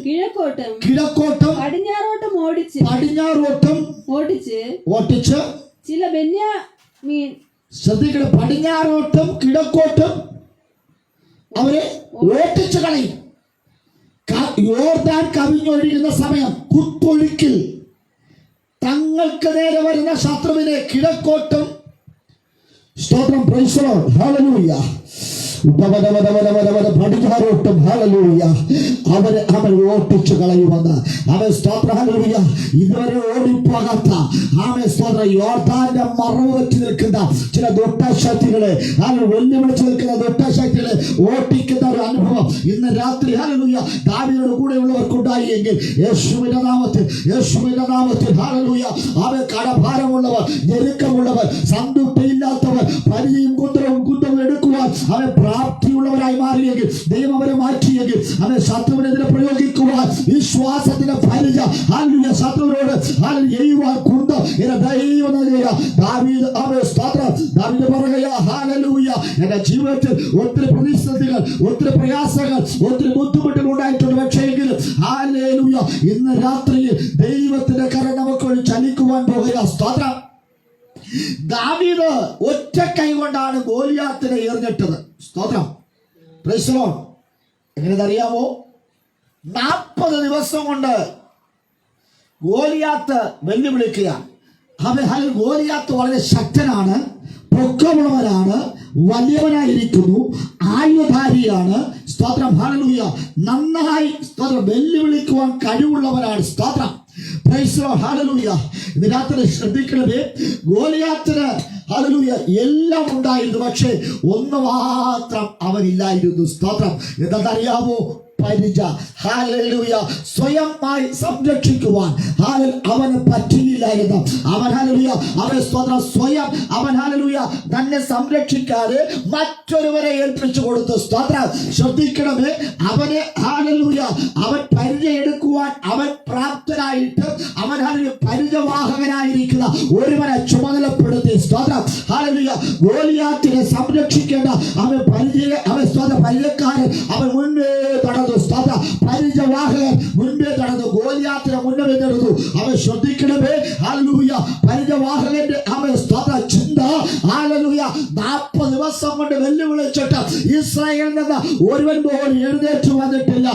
കിഴക്കോട്ടും പടിഞ്ഞാറോട്ടും ഓടിച്ച് ചില ബെന്യാമീൻ ശ്രദ്ധിക്കണം, പടിഞ്ഞാറോട്ടും കിഴക്കോട്ടും അവരെ ഓട്ടിച്ചു കളയും. യോർദാൻ കവിഞ്ഞൊഴുകുന്ന സമയം കുത്തൊഴുക്കിൽ തങ്ങൾക്ക് നേരെ വരുന്ന ശത്രുവിനെ കിഴക്കോട്ടും സ്തോത്രം പ്രൈസ് ദി ലോർഡ് ഹല്ലേലൂയ പടിഞ്ഞാറോട്ടും ഹല്ലേലൂയ അവൻ ഓട്ടിച്ചു കളയുമെന്ന് അവൻ സ്തോത്രം ഹല്ലേലൂയ. ഇതുവരെ ഓടിപ്പോകാത്ത അവൻ സ്തോത്രം യോർദാന്റെ മറവുവെച്ച് നിൽക്കുന്ന ചില ദുഷ്ടശക്തികളെ വെല്ലുവിളിച്ച് നിൽക്കുന്ന ദുഷ്ടശക്തികളെ ഓട്ടിക്കുന്ന ഒരു അനുഭവം ഇന്ന് രാത്രി ഹല്ലേലൂയ ദാവീദിന്റെ കൂടെയുള്ളവർക്കുണ്ടായി എങ്കിൽ യേശുവിന്റെ നാമത്തിൽ ഹല്ലേലൂയ അവൻ കടഭാരമുള്ളവർ, ഞെരുക്കമുള്ളവർ, സന്തുഷ്ടയില്ലാത്തവർ, പരിചയം കുന്തവും എടുക്കുവാൻ അവൻ പ്രാപ്തിയുള്ളവരായി മാറിയെങ്കിൽ, ദൈവം അവരെ മാറ്റിയെങ്കിൽ അവൻ ശത്രുവിനെതിരെ പ്രയോഗിക്കുവാൻ വിശ്വാസത്തിന്റെ പരിച ഹല്ലേലൂയ ശത്രുവിനോട് ചെയ്യുവാൻ കുന്തം എന്റെ ദൈവം നൽകുക. ദാവീദ് അവൻ സ്തോത്രം ദാവീദ് പറയുക ഹല്ലേലൂയ എന്റെ ജീവിതത്തിൽ ഒത്തിരി പ്രതിസന്ധികൾ, ഒത്തിരി പ്രയാസങ്ങൾ, ഒത്തിരി ബുദ്ധിമുട്ടുകൾ ഉണ്ടായിട്ടുണ്ട്. പക്ഷേയെങ്കിലും ഹല്ലേലൂയ ഇന്ന് രാത്രിയിൽ ദൈവത്തിന്റെ കരം നമുക്ക് ചലിക്കുവാൻ പോകുക. സ്തോത്രം. ദാവീദ് ഒറ്റ കൈ കൊണ്ടാണ് ഗോലിയാത്തിനെ എറിഞ്ഞിട്ടത്. സ്തോത്രം പ്രൈസ് ദി ലോർഡ്. എങ്ങനെയറിയാമോ? 40 ദിവസം കൊണ്ട് ഗോലിയാത്ത് വെല്ലുവിളിക്കുക. ഗോലിയാത്ത് വളരെ ശക്തനാണ്, പൊക്കമുള്ളവനാണ്, വലിയവനായിരിക്കുന്നു, ആയുധാരിയാണ്. സ്തോത്രം ഹല്ലേലൂയ. നന്നായി സ്തോത്രം വെല്ലുവിളിക്കുവാൻ കഴിവുള്ളവനാണ്. സ്തോത്രം പ്രൈസ് ദി ലോർഡ് ഹല്ലേലൂയ. ഇതിനകത്ത് ശ്രദ്ധിക്കണമേ, ഗോലിയാത്തിന് ഹല്ലേലൂയ എല്ലാം ഉണ്ടായിരുന്നു, പക്ഷേ ഒന്ന് മാത്രം അവനില്ലായിരുന്നു. സ്തോത്രം. എന്താണെന്നറിയാമോ? പരിച. ഹല്ലേലൂയ. സ്വയമായി സംരക്ഷിക്കുവാൻ അവന് പറ്റിയില്ല എന്ന് അവൻ ഹല്ലേലൂയ അവൻ സ്തോത്രം സ്വയം അവൻ ഹല്ലേലൂയ തന്നെ സംരക്ഷിക്കാതെ മറ്റൊരുവരെ ഏൽപ്പിച്ചു കൊടുത്തു. സ്തോത്രം. ശ്രദ്ധിക്കണമേ, അവനെ ഹല്ലേലൂയ അവൻ പരിചയെടുക്കുവാൻ അവൻ പ്രാപ്തനായിട്ട് അവൻ ഹല്ലേലൂയ പരിചവാഹകനായിരിക്കുന്ന ഒരുവനെ ചുമതലപ്പെടുത്തി. സ്തോത്രം ഹല്ലേലൂയ. ഗോലിയാത്തിനെ സംരക്ഷിക്കേണ്ട അവൻ സ്തോത്രം പരിചയക്കാരൻ അവൻ മുന്നേ നടന്നു. സ്തോത്രം പരിചവാഹകൻ മുൻപേ നടന്നു, ഗോലിയാത്തിനെ മുന്നേ നടന്നു. അവൻ ശ്രദ്ധിക്കണമേ ഹല്ലേലൂയ പരിചവാഹകന്റെ അവൻ സ്തോത്ര ചിന്ത ഹല്ലേലൂയ 40 ദിവസം കൊണ്ട് വെല്ലുവിളിച്ചിട്ട് ഇസ്രായേലിൽ നിന്ന് ഒരുവൻ പോലും എഴുന്നേറ്റ് വന്നിട്ടില്ല.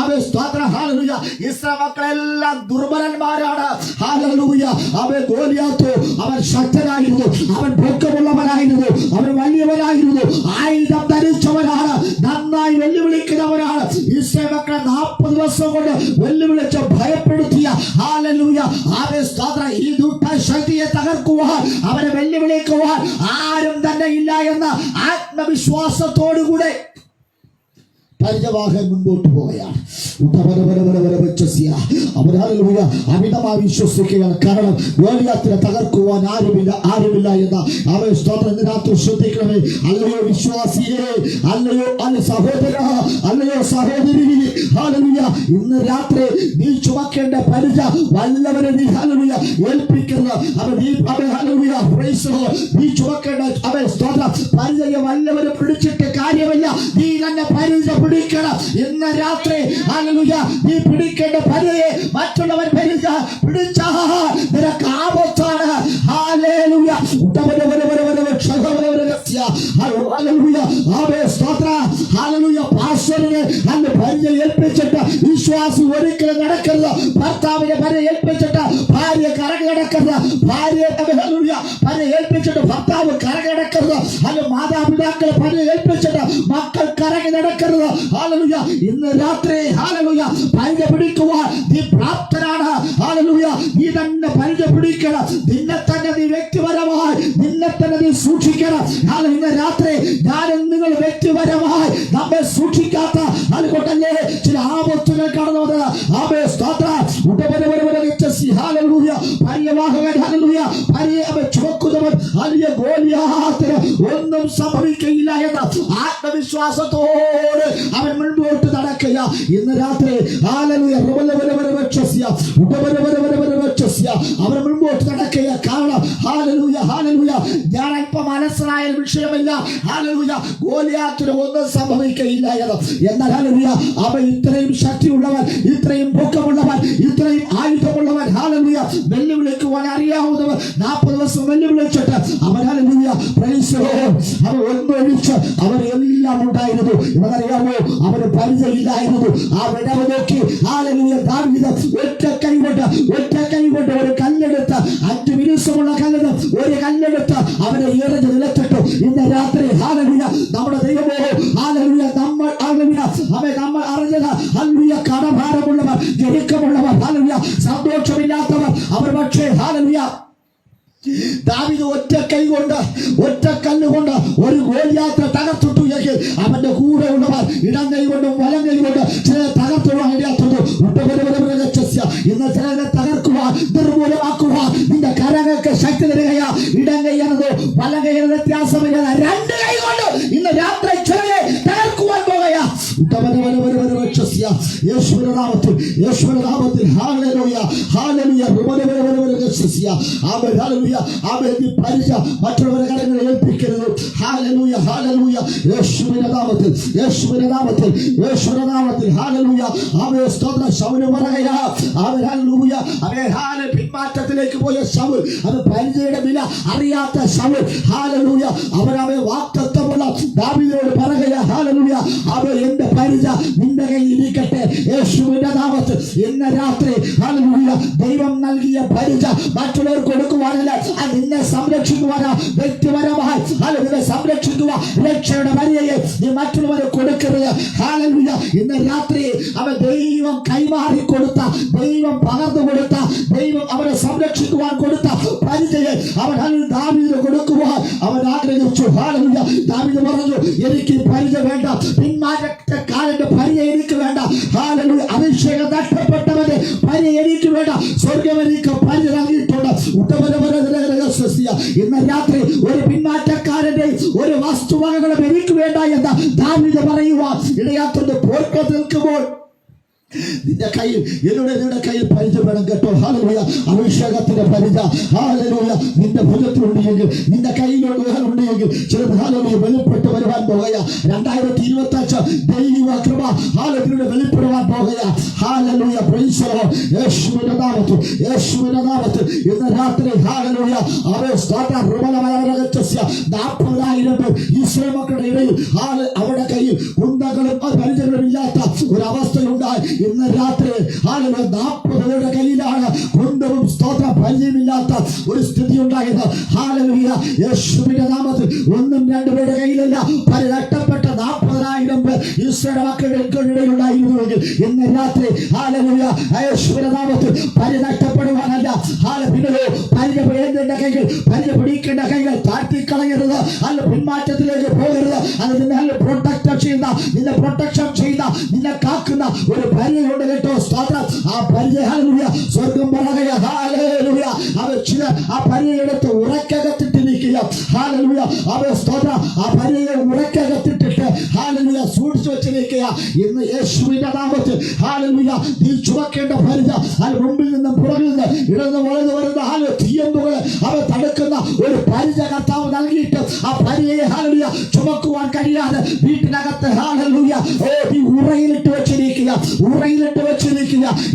അവൻ സ്തോത്ര ഹല്ലേലൂയ ഇസ്രായേൽ മക്കളെല്ലാം ദുർബലന്മാരാണ്. ഹല്ലേലൂയ അവൻ ഗോലിയാത്ത് അവൻ ശക്തനായിരുന്നു, അവൻ പൊക്കമുള്ളവനായിരുന്നു, അവൻ വലിയവനായിരുന്നു, ആയുധം ധരിച്ചവനാണ്, നന്നായി വെല്ലുവിളിക്കുന്നവനാണ്. ഇസ്രായേൽ മക്കളെ 40 ദിവസം കൊണ്ട് വെല്ലുവിളിച്ച് ഭയപ്പെടുത്തിയ ഹല്ലേലൂയ അവൻ സ്തോത്ര ഈ ദുഷ്ടശക്തിയെ തകർക്കുവാൻ അവനെ വെല്ലുവിളിക്കുവാൻ ആരും തന്നെ ഇല്ല എന്ന ആത്മവിശ്വാസത്തോടുകൂടെ പരിചവാഹൻ മുൻപോട്ട് പോവുകയാണ്. അമിതമായി വിശ്വസിക്കുകയാണ്. കാരണം ഗോലിയാത്തിനെ തകർക്കുവാൻ ആരുമില്ല എന്ന അവൻ സ്തോത്രം ഇതിനകത്ത് ശ്രദ്ധിക്കണമേ. അല്ലയോ വിശ്വാസിയെ, അല്ലയോ സഹോദര, അല്ലയോ സഹോദരി, ഹല്ലേലൂയ ഇന്ന് രാത്രി നീ ചുമക്കേണ്ട പരിച വല്ലവരെ നീ ഹല്ലേലൂയ ഏൽപ്പിക്കുന്നത് ഹല്ലേലൂയ പ്രൈസ് ദി ലോർഡ്. നീ ചുമക്കേണ്ട അവൻ സ്തോത്രം പരിചയെ വല്ലവരെ പിടിച്ചിട്ട് കാര്യമില്ല, നീ തന്നെ പരിച പിടിക്കണം. ഇന്ന് രാത്രി ഹല്ലേലൂയ നീ പിടിക്കേണ്ട പരിചയെ മറ്റുള്ളവർ പരിച പിടിച്ചാൽ നിനക്ക് ആപത്താണ്. ഹല്ലേലൂയ ഭാര്യ ഏൽപ്പിച്ചിട്ട് വിശ്വാസി ഒരിക്കലും നടക്കരുത്. ഭർത്താവിനെ ഭാര്യ ഏൽപ്പിച്ചിട്ട് ഭാര്യ കറങ്ങി നടക്കരുത്. ഭാര്യ ഏൽപ്പിച്ചിട്ട് ഭർത്താവ് കറങ്ങി നടക്കരുത്. അല്ല മാതാപിതാക്കളെ ഭാര്യ ഏൽപ്പിച്ചിട്ട് മക്കൾ കറങ്ങി നടക്കരുത്. ഹല്ലേലൂയ ഇന്ന് രാത്രി ഹല്ലേലൂയ ഭാര്യ പിടിക്കുവാൻ നീ പ്രാപ്തനാണ്. ഹല്ലേലൂയ നീ തന്നെ പരിചയ പിടിക്കണം. നിന്നെ തന്നെ നീ വ്യക്തിപരമായി നിന്നെ തന്നെ നീ സൂക്ഷിക്കണം. ഇന്ന് രാത്രി ഞാനും നിങ്ങൾ വ്യക്തിപരമായി നമ്മെ സൂക്ഷിക്കാത്ത അതുകൊണ്ടല്ലേ ചില ആപത്തുകൾ കടന്നു വന്നത്. ആമേ സ്തോത്രം. ഹല്ലേലൂയ പരിവാഹകൻ ഹല്ലേലൂയ പരിയെ ചുമക്കുന്നവൻ വലിയ ഗോലിയാത്തിന് ഒന്നും സംഭവിക്കുകയില്ല എന്ന ആത്മവിശ്വാസത്തോടെ അവൻ മുൻപോട്ട് നടക്കുക. ഇന്ന് രാത്രി ഹല്ലേലൂയ അവൻ മുൻപോട്ട് നടക്കുക. കാരണം ഹല്ലേലൂയ ഹല്ലേലൂയ ഞാൻ അല്പം മനസ്സിലായ വിഷയമില്ല. ഹല്ലേലൂയ ഗോലിയാത്തിന് ഒന്നും സംഭവിക്കുകയില്ല എന്ന്. എന്നാൽ ഹല്ലേലൂയ അവൻ ഇത്രയും ശക്തിയുള്ളവൻ, ഇത്രയും പൊക്കമുള്ളവൻ, ഇത്രയും ആയുധമുള്ളവൻ. ഹല്ലേലൂയ വെല്ലുവിളിക്കുവാൻ അറിയാവുന്നവൻ 40 ദിവസം വെല്ലുവിളിച്ചിട്ട് അവൻ ഹല്ലേലൂയ പ്രൈസ് അവൻ ഒന്നൊഴിച്ച് അവൻ എല്ലാം ഉണ്ടായിരുന്നു. ഇവരറിയാമോ അവന് പരിചയമില്ലായിരുന്നു. ആ വിടവ് നോക്കി ഹല്ലേലൂയ ദാവീദ് ഒറ്റ കൈ കൊണ്ട് ഒരു കല്ലെടുത്ത് 5 മിനുസമുള്ള കല്ലെടുത്ത് ഒരു കല്ലെടുത്ത് അവനെ എറിഞ്ഞ് നിലത്തിട്ടു. ഇന്ന് രാത്രി ഹല്ലേലൂയ നമ്മുടെ ദൈവമോ ഹല്ലേലൂയ നമ്മൾ അറിഞ്ഞത് ഹല്ലേലൂയ കടഭാരമുള്ളവർ, ഞെരുക്കമുള്ളവർ, ഹല്ലേലൂയ സന്തോഷമില്ലാത്തവർ അവർ പക്ഷേ ഹല്ലേലൂയ ദാവീദ് ഒറ്റ കല്ലുകൊണ്ട് ഒരു ഗോലിയാത്ര തകർത്തിട്ടു എങ്കിൽ അവന്റെ കൂടെ ഉള്ളവർ ഇടം കൈ കൊണ്ടും വലം കൈ കൊണ്ട് ചില തകർത്തുവാൻ ഇടയാത്തുന്നു. ഇന്ന് ചിലരെ തകർക്കുവാൻ നിർമൂലമാക്കുക നിന്റെ കരങ്ങൾക്ക് ശക്തി തരികയാ. ഇടം കൈ എന്നതോ വലം കൈ എന്ന വ്യത്യാസമില്ല. 2 കൈ കൊണ്ട് ഇന്ന് രാത്രി ചിലരെ തകർക്കുവാൻ പോകുകയാ. യേശുവിന്റെ നാമത്തിൽ ഹല്ലേലൂയ ഹല്ലേലൂയ പരിചയ മറ്റുള്ളവരെ കരങ്ങൾ ഏൽപ്പിക്കരുത്. ഹല്ലേലൂയ ഹല്ലേലൂയ യേശുവിന്റെ നാമത്തിൽ ഹല്ലേലൂയ അവയെ സ്തോത്രം. ശൗൽ പറയുകയാ അവൻ ഹല്ലേലൂയ അവൻ പിന്മാറ്റത്തിലേക്ക് പോയ ശൗൽ, അവൻ പരിചയയുടെ വില അറിയാത്ത ശൗൽ ഹല്ലേലൂയ അവനവൻ വാഗ്ദത്തമുള്ള ദാവീദിനോട് പറയുകയാ ഹല്ലേലൂയ അവൻ എന്റെ പരിചയ നിന്റെ കയ്യിൽ ഇരിക്കട്ടെ. യേശുവിന്റെ നാമത്തിൽ ഇന്ന് രാത്രി ഹല്ലേലൂയ ദൈവം നൽകിയ പരിചയ മറ്റുള്ളവർക്ക് കൊടുക്കുവാനല്ല, നിന്നെ സംരക്ഷിക്കുവാനാ. വ്യക്തിപരമായി നിന്നെ സംരക്ഷിക്കുക. രക്ഷയുടെ വരിയെ നീ മറ്റുള്ളവരെ കൊടുക്കരുത്. ഹല്ലേലൂയ ഇന്ന് രാത്രി അവൻ ദൈവം കൈമാറി കൊടുത്ത, ദൈവം പകർന്നു കൊടുത്ത, ദൈവം അവനെ സംരക്ഷിക്കുവാൻ കൊടുത്ത പരിചയം അവൻ ദാവീദിന് കൊടുക്കുവാൻ അവൻ ആഗ്രഹിച്ചു. ഹല്ലേലൂയ ദാവീദ് പറഞ്ഞു എനിക്ക് പരിചയം വേണ്ട, പിന്മാറ്റക്കാരന്റെ പരിചയം എനിക്ക് വേണ്ട. ഹല്ലേലൂയ അഭിഷേകം നഷ്ടപ്പെട്ടവന്റെ പരിചയം എനിക്ക് വേണ്ട. സ്വർഗ്ഗം എനിക്ക് പരിചയം നൽകിയിട്ടുണ്ട്. ഇന്ന് രാത്രി ഒരു പിന്മാറ്റക്കാരന്റെ ഒരു വസ്തുവകകളും എനിക്ക് വേണ്ട എന്ന് ദാവീദ് പറയുവാൻ ഇടയാത്തുണ്ട്. പോർക്കത്ത് നിൽക്കുമ്പോൾ നിന്റെ കയ്യിൽ നിന്റെ കയ്യിൽ പരിചയം വേണം കേട്ടോ. ഹല്ലേലൂയ അഭിഷേകത്തിന്റെ പരിചയം ഹല്ലേലൂയ നിന്റെ ഭുജത്തിലുണ്ടെങ്കിൽ, നിന്റെ കയ്യിലുണ്ടെങ്കിൽ ചിലത് ഹല്ലേലൂയ വെളിപ്പെട്ട് വരുവാൻ പോകുക. 2025 ദൈവിക കൃപ ഹല്ലേലൂയ വെളിപ്പെടുവാൻ പോകുക. Hallelujah praise the Lord. യേശുവിന്റെ നാമത്തിൽ ഇന്ന് രാത്രി ഹല്ലേലൂയ അവരെ സ്തോത്രം. 40,000 പേർ ഇസ്രായേൽ മക്കളുടെ ഇടയിൽ അവരുടെ കയ്യിൽ കുന്തകളും പരിചയങ്ങളും ഇല്ലാത്ത ഒരു അവസ്ഥയുണ്ടായി. ഇന്ന് രാത്രി 40 പേരുടെ കയ്യിലാണ് കുന്തവും സ്തോത്ര പരിചയമില്ലാത്ത ഒരു സ്ഥിതി ഉണ്ടായത്. ഹല്ലേലൂയ യേശുവിന്റെ നാമത്തിൽ 1-2 പേരുടെ കയ്യിലല്ല, പരിരക്ഷപ്പെട്ട 40,000 പേർ ഇസ്രായേൽ മക്കളുടെ ഇടയിലുണ്ടായിരുന്നുവെങ്കിൽ ഇന്ന് രാത്രി ഹല്ലേലൂയ യേശുവിന്റെ നാമത്തിൽ പരിരക്ഷപ്പെടുവാനല്ല, പരിചയപ്പെടേണ്ട കൈകൾ, പരിചയപ്പെടിക്കേണ്ട കൈകൾ താഴ്ത്തിക്കളയരുത്. അല്ല പിന്മാറ്റത്തിലേക്ക് പോകരുത്. അത് നിന്നെ പ്രൊട്ടക്ഷൻ ചെയ്യുന്ന നിന്നെ കാക്കുന്ന ഒരു പരിചയമുണ്ട് കേട്ടോ. സ്തോത്രം. ആ പരിചയ ഹല്ലേലൂയ സ്വർഗ്ഗം പറയുക. ഹല്ലേലൂയ അവർ ചില ആ പരിചയെടുത്ത് ഉറക്കകത്തിട്ട് നിൽക്കുക. ഹല്ലേലൂയ അവർ സ്തോത്രം. ആ പരിചയെ ഉറക്കകത്തിട്ടിട്ട് ഹല്ലേലൂയ സൂക്ഷിച്ചു വെച്ചിരിക്കുക. ഇന്ന് യേശുവിന്റെ നാമത്തിൽ ഹല്ലേലൂയ നീ ചുമക്കേണ്ട പരിചയ അത് മുമ്പിൽ നിന്നും പുറകിൽ നിന്ന് ഇടന്ന് വളർന്നു വരുന്ന തീയമ്പുകൾ അവ തടുക്കുന്ന ഒരു പരിചയ കർത്താവ് നൽകിയിട്ട് ആ പരിചയെ ഹല്ലേലൂയ ചുമക്കുവാൻ കഴിയാതെ വീട്ടിനകത്ത് ഹല്ലേലൂയ നീ ഉറയിലിട്ട് വെച്ചിരിക്കുക.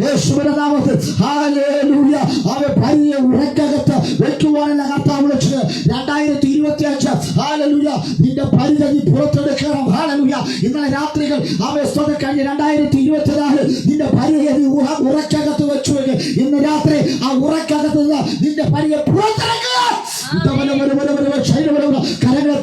യേശുവിന്റെ നാമത്തിൽ ഹല്ലേലൂയ അവ പരിചയ ഉറക്കകത്ത് വെക്കുവാനുള്ള കർത്താവ് വിളിച്ചത്. 2025 ഹല്ലേലൂയ നിന്റെ പരിചയ നീ പുറത്തെടുക്കണം. ഹല്ലേലൂയ ഇന്നലെ രാത്രികൾ അവ സ്വന്തം കഴിഞ്ഞ 2024 നിന്റെ പരിചയ നീ ഉറക്കകത്ത് വെച്ചു. ഇന്ന് രാത്രി ആ ഉറക്കകത്ത് നിന്റെ പരിചയ പുറത്തെടുക്കുക. കരങ്ങളെ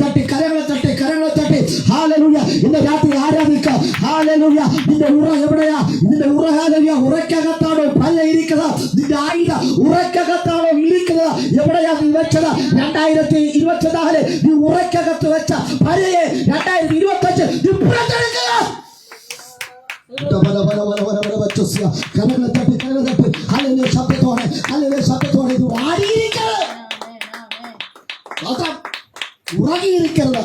തട്ടി ഹല്ലേലൂയ ഇന്ന് രാത്രി ആരാധിക്കാം. ഹല്ലേലൂയ നിന്റെ ഉറ എവിടെയാ? നിന്റെ ഉറ ഹല്ലേലൂയ ഉറക്കകത്താണ്. ഉറക്കകത്താണോ പല ഇരിക്കുന്നത്? നിന്റെ ആയുധ ഉറക്കകത്താണോ ഇരിക്കുന്നത്? എവിടെയാ നീ വെച്ചത്? 2024 നീ ഉറക്കകത്ത് വെച്ച പലയെ 2025 നീ പുറത്തെടുക്കുക. ശബ്ദത്തോടെ ഉറങ്ങിയിരിക്കരുത്.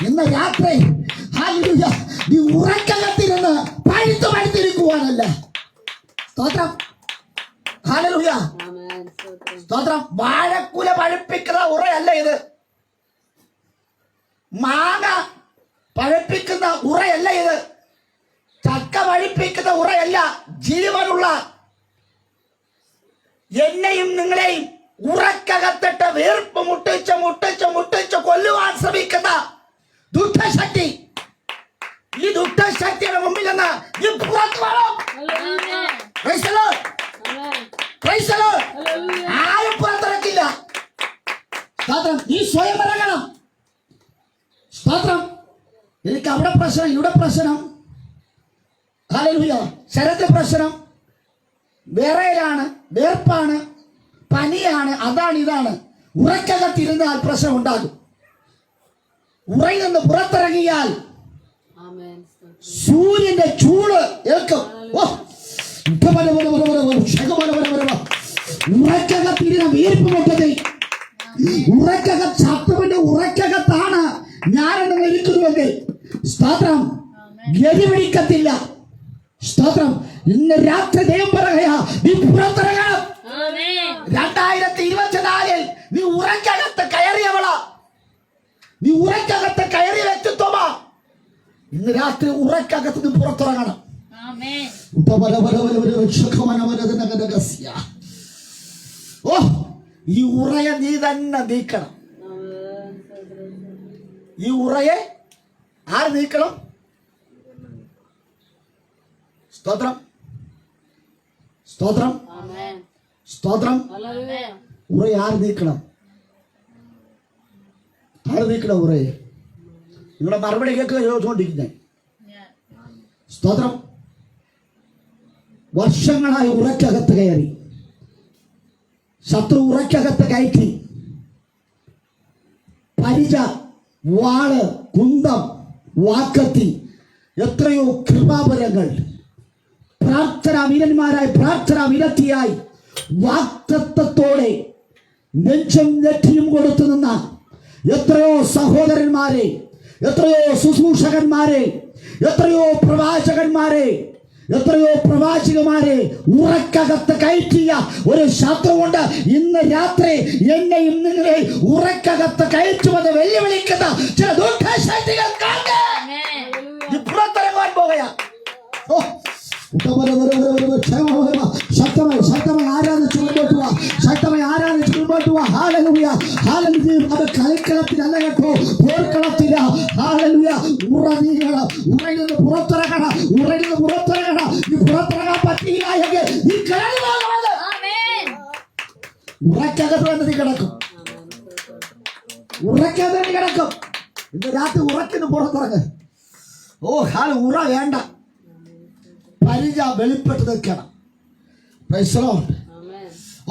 ഇന്ന് രാത്രി ഹല്ലേലൂയ നീ ഉറക്കകത്തിരുന്ന് പഴുത്തിരിക്കുവാനല്ല. സ്തോത്രം, ഹല്ലേലൂയ, സ്തോത്രം. വാഴക്കുല പഴുപ്പിക്കുന്ന ഉറയല്ല ഇത്. മാങ്ങ പഴുപ്പിക്കുന്ന ഉറയല്ല ഇത്. ചക്ക പഴുപ്പിക്കുന്ന ഉറയല്ല. ജീവനുള്ള എന്നെയും നിങ്ങളെയും ഉറക്കകത്തിട്ട് വീർപ്പ് മുട്ടിച്ച് കൊല്ലുവാൻ ശ്രമിക്കുന്ന ദുഷ്ടശക്തി, ഈ ദുഷ്ടശക്തിയുടെ മുമ്പിൽ നിന്ന് നീ പുറത്തു വേണം. ആരും പുറത്തിറക്കില്ല. സ്തോത്രം, നീ സ്വയം ഇറങ്ങണം. സ്തോത്രം. എനിക്ക് അവിടെ പ്രശ്നം, ഇവിടെ പ്രശ്നം, ഹല്ലേലൂയ, ശരത്ത് പ്രശ്നം, വിറയലാണ്, വേർപ്പാണ്, പനിയാണ്, അതാണ് ഇതാണ്. ഉറക്കകത്തിരുന്നാൽ പ്രശ്നം ഉണ്ടാകും. ഉറയിൽ നിന്ന് പുറത്തിറങ്ങിയാൽ സൂര്യന്റെ ചൂട് ഏൽക്കും. ഉറക്കകത്തിരുന്ന വീർപ്പ് മുട്ടത് ശത്രുവിന്റെ ഉറക്കകത്താണ് ഞാനെന്ന് ഇരിക്കുന്നുവെങ്കിൽ സ്തോത്രം ഗതിപിടിക്കത്തില്ല. സ്തോത്രം. ഇന്ന് രാത്രി ദൈവം പറയുകയാ, നീ പുറത്തിറങ്ങണം. 2024 നീ ഉറക്കകത്ത് കയറിയവളാ, നീ ഉറക്കകത്ത് കയറിയ വ്യക്തിത്വമാ. ഇന്ന് രാത്രി ഉറക്കകത്ത് നീ പുറത്തിറങ്ങണം. ഓ, ഈ ഉറയെ നീ തന്നെ നീക്കണം. ഈ ഉറയെ ആര് നീക്കണം? സ്തോത്രം, സ്തോത്രം, സ്തോത്രം. ഉറയെ ആര് നീക്കണം? ആര് നീക്കണം ഉറയെ? നിങ്ങളുടെ മറുപടി കേൾക്കുക ചോദിച്ചുകൊണ്ടിരിക്കുന്നത്. സ്തോത്രം. വർഷങ്ങളായി ഉറക്കകത്ത് കയറി, ശത്രു ഉറക്കകത്ത് കയറ്റി, പരിച, വാള്, കുന്തം, വാക്കത്തി, എത്രയോ കൃപാപരങ്ങൾ, പ്രാർത്ഥനാ വീരന്മാരായി, പ്രാർത്ഥനാ വിരക്തിയായി, വാക്തത്വത്തോടെ നെഞ്ചും നെറ്റിയും കൊടുത്തു നിന്ന എത്രയോ സഹോദരന്മാരെ, എത്രയോ ശുശ്രൂഷകന്മാരെ, എത്രയോ പ്രവാചകന്മാരെ, എത്രയോ പ്രവാചകന്മാരെ ഉറക്കകത്ത് കയറ്റിയ ഒരു ശത്രുവുണ്ട്. ഇന്ന് രാത്രി എന്നെയും നിങ്ങളെ ഉറക്കകത്ത് കയറ്റുമെന്ന് വെല്ലുവിളിക്കുന്ന ചില ദുഷ്ടശക്തികൾ പുറത്തിറങ്ങാൻ പോകുക. ശക്തമായി ആരാധിച്ചു മുമ്പോട്ട് പോവാ. ശക്തമായി ആരാധിച്ചു മുമ്പോട്ട് പോവാ. Hallelujah, hallelujah. അത് കളിക്കളത്തിലല്ല കേട്ടോ, പോർക്കളത്തില. ഹല്ലേലൂയ. ഉറങ്ങണം, ഉറയിൽ നിന്ന് പുറത്തിറങ്ങണം, ഉറയിൽ നിന്ന് പുറത്തിറങ്ങണം. നീ പുറത്തിറങ്ങാൻ പറ്റിയില്ല എങ്കിൽ നീ കയറി പോകണം. ഉറക്കകത്ത് തന്നെ നീ കിടക്കും, ഉറക്കകത്ത് തന്നെ കിടക്കും. ഇന്ന് രാത്രി ഉറക്കിന് പുറത്തിറങ്ങ്. ഓ ഉറ വേണ്ട, പരിച വെളിപ്പെട്ട് നിൽക്കണം.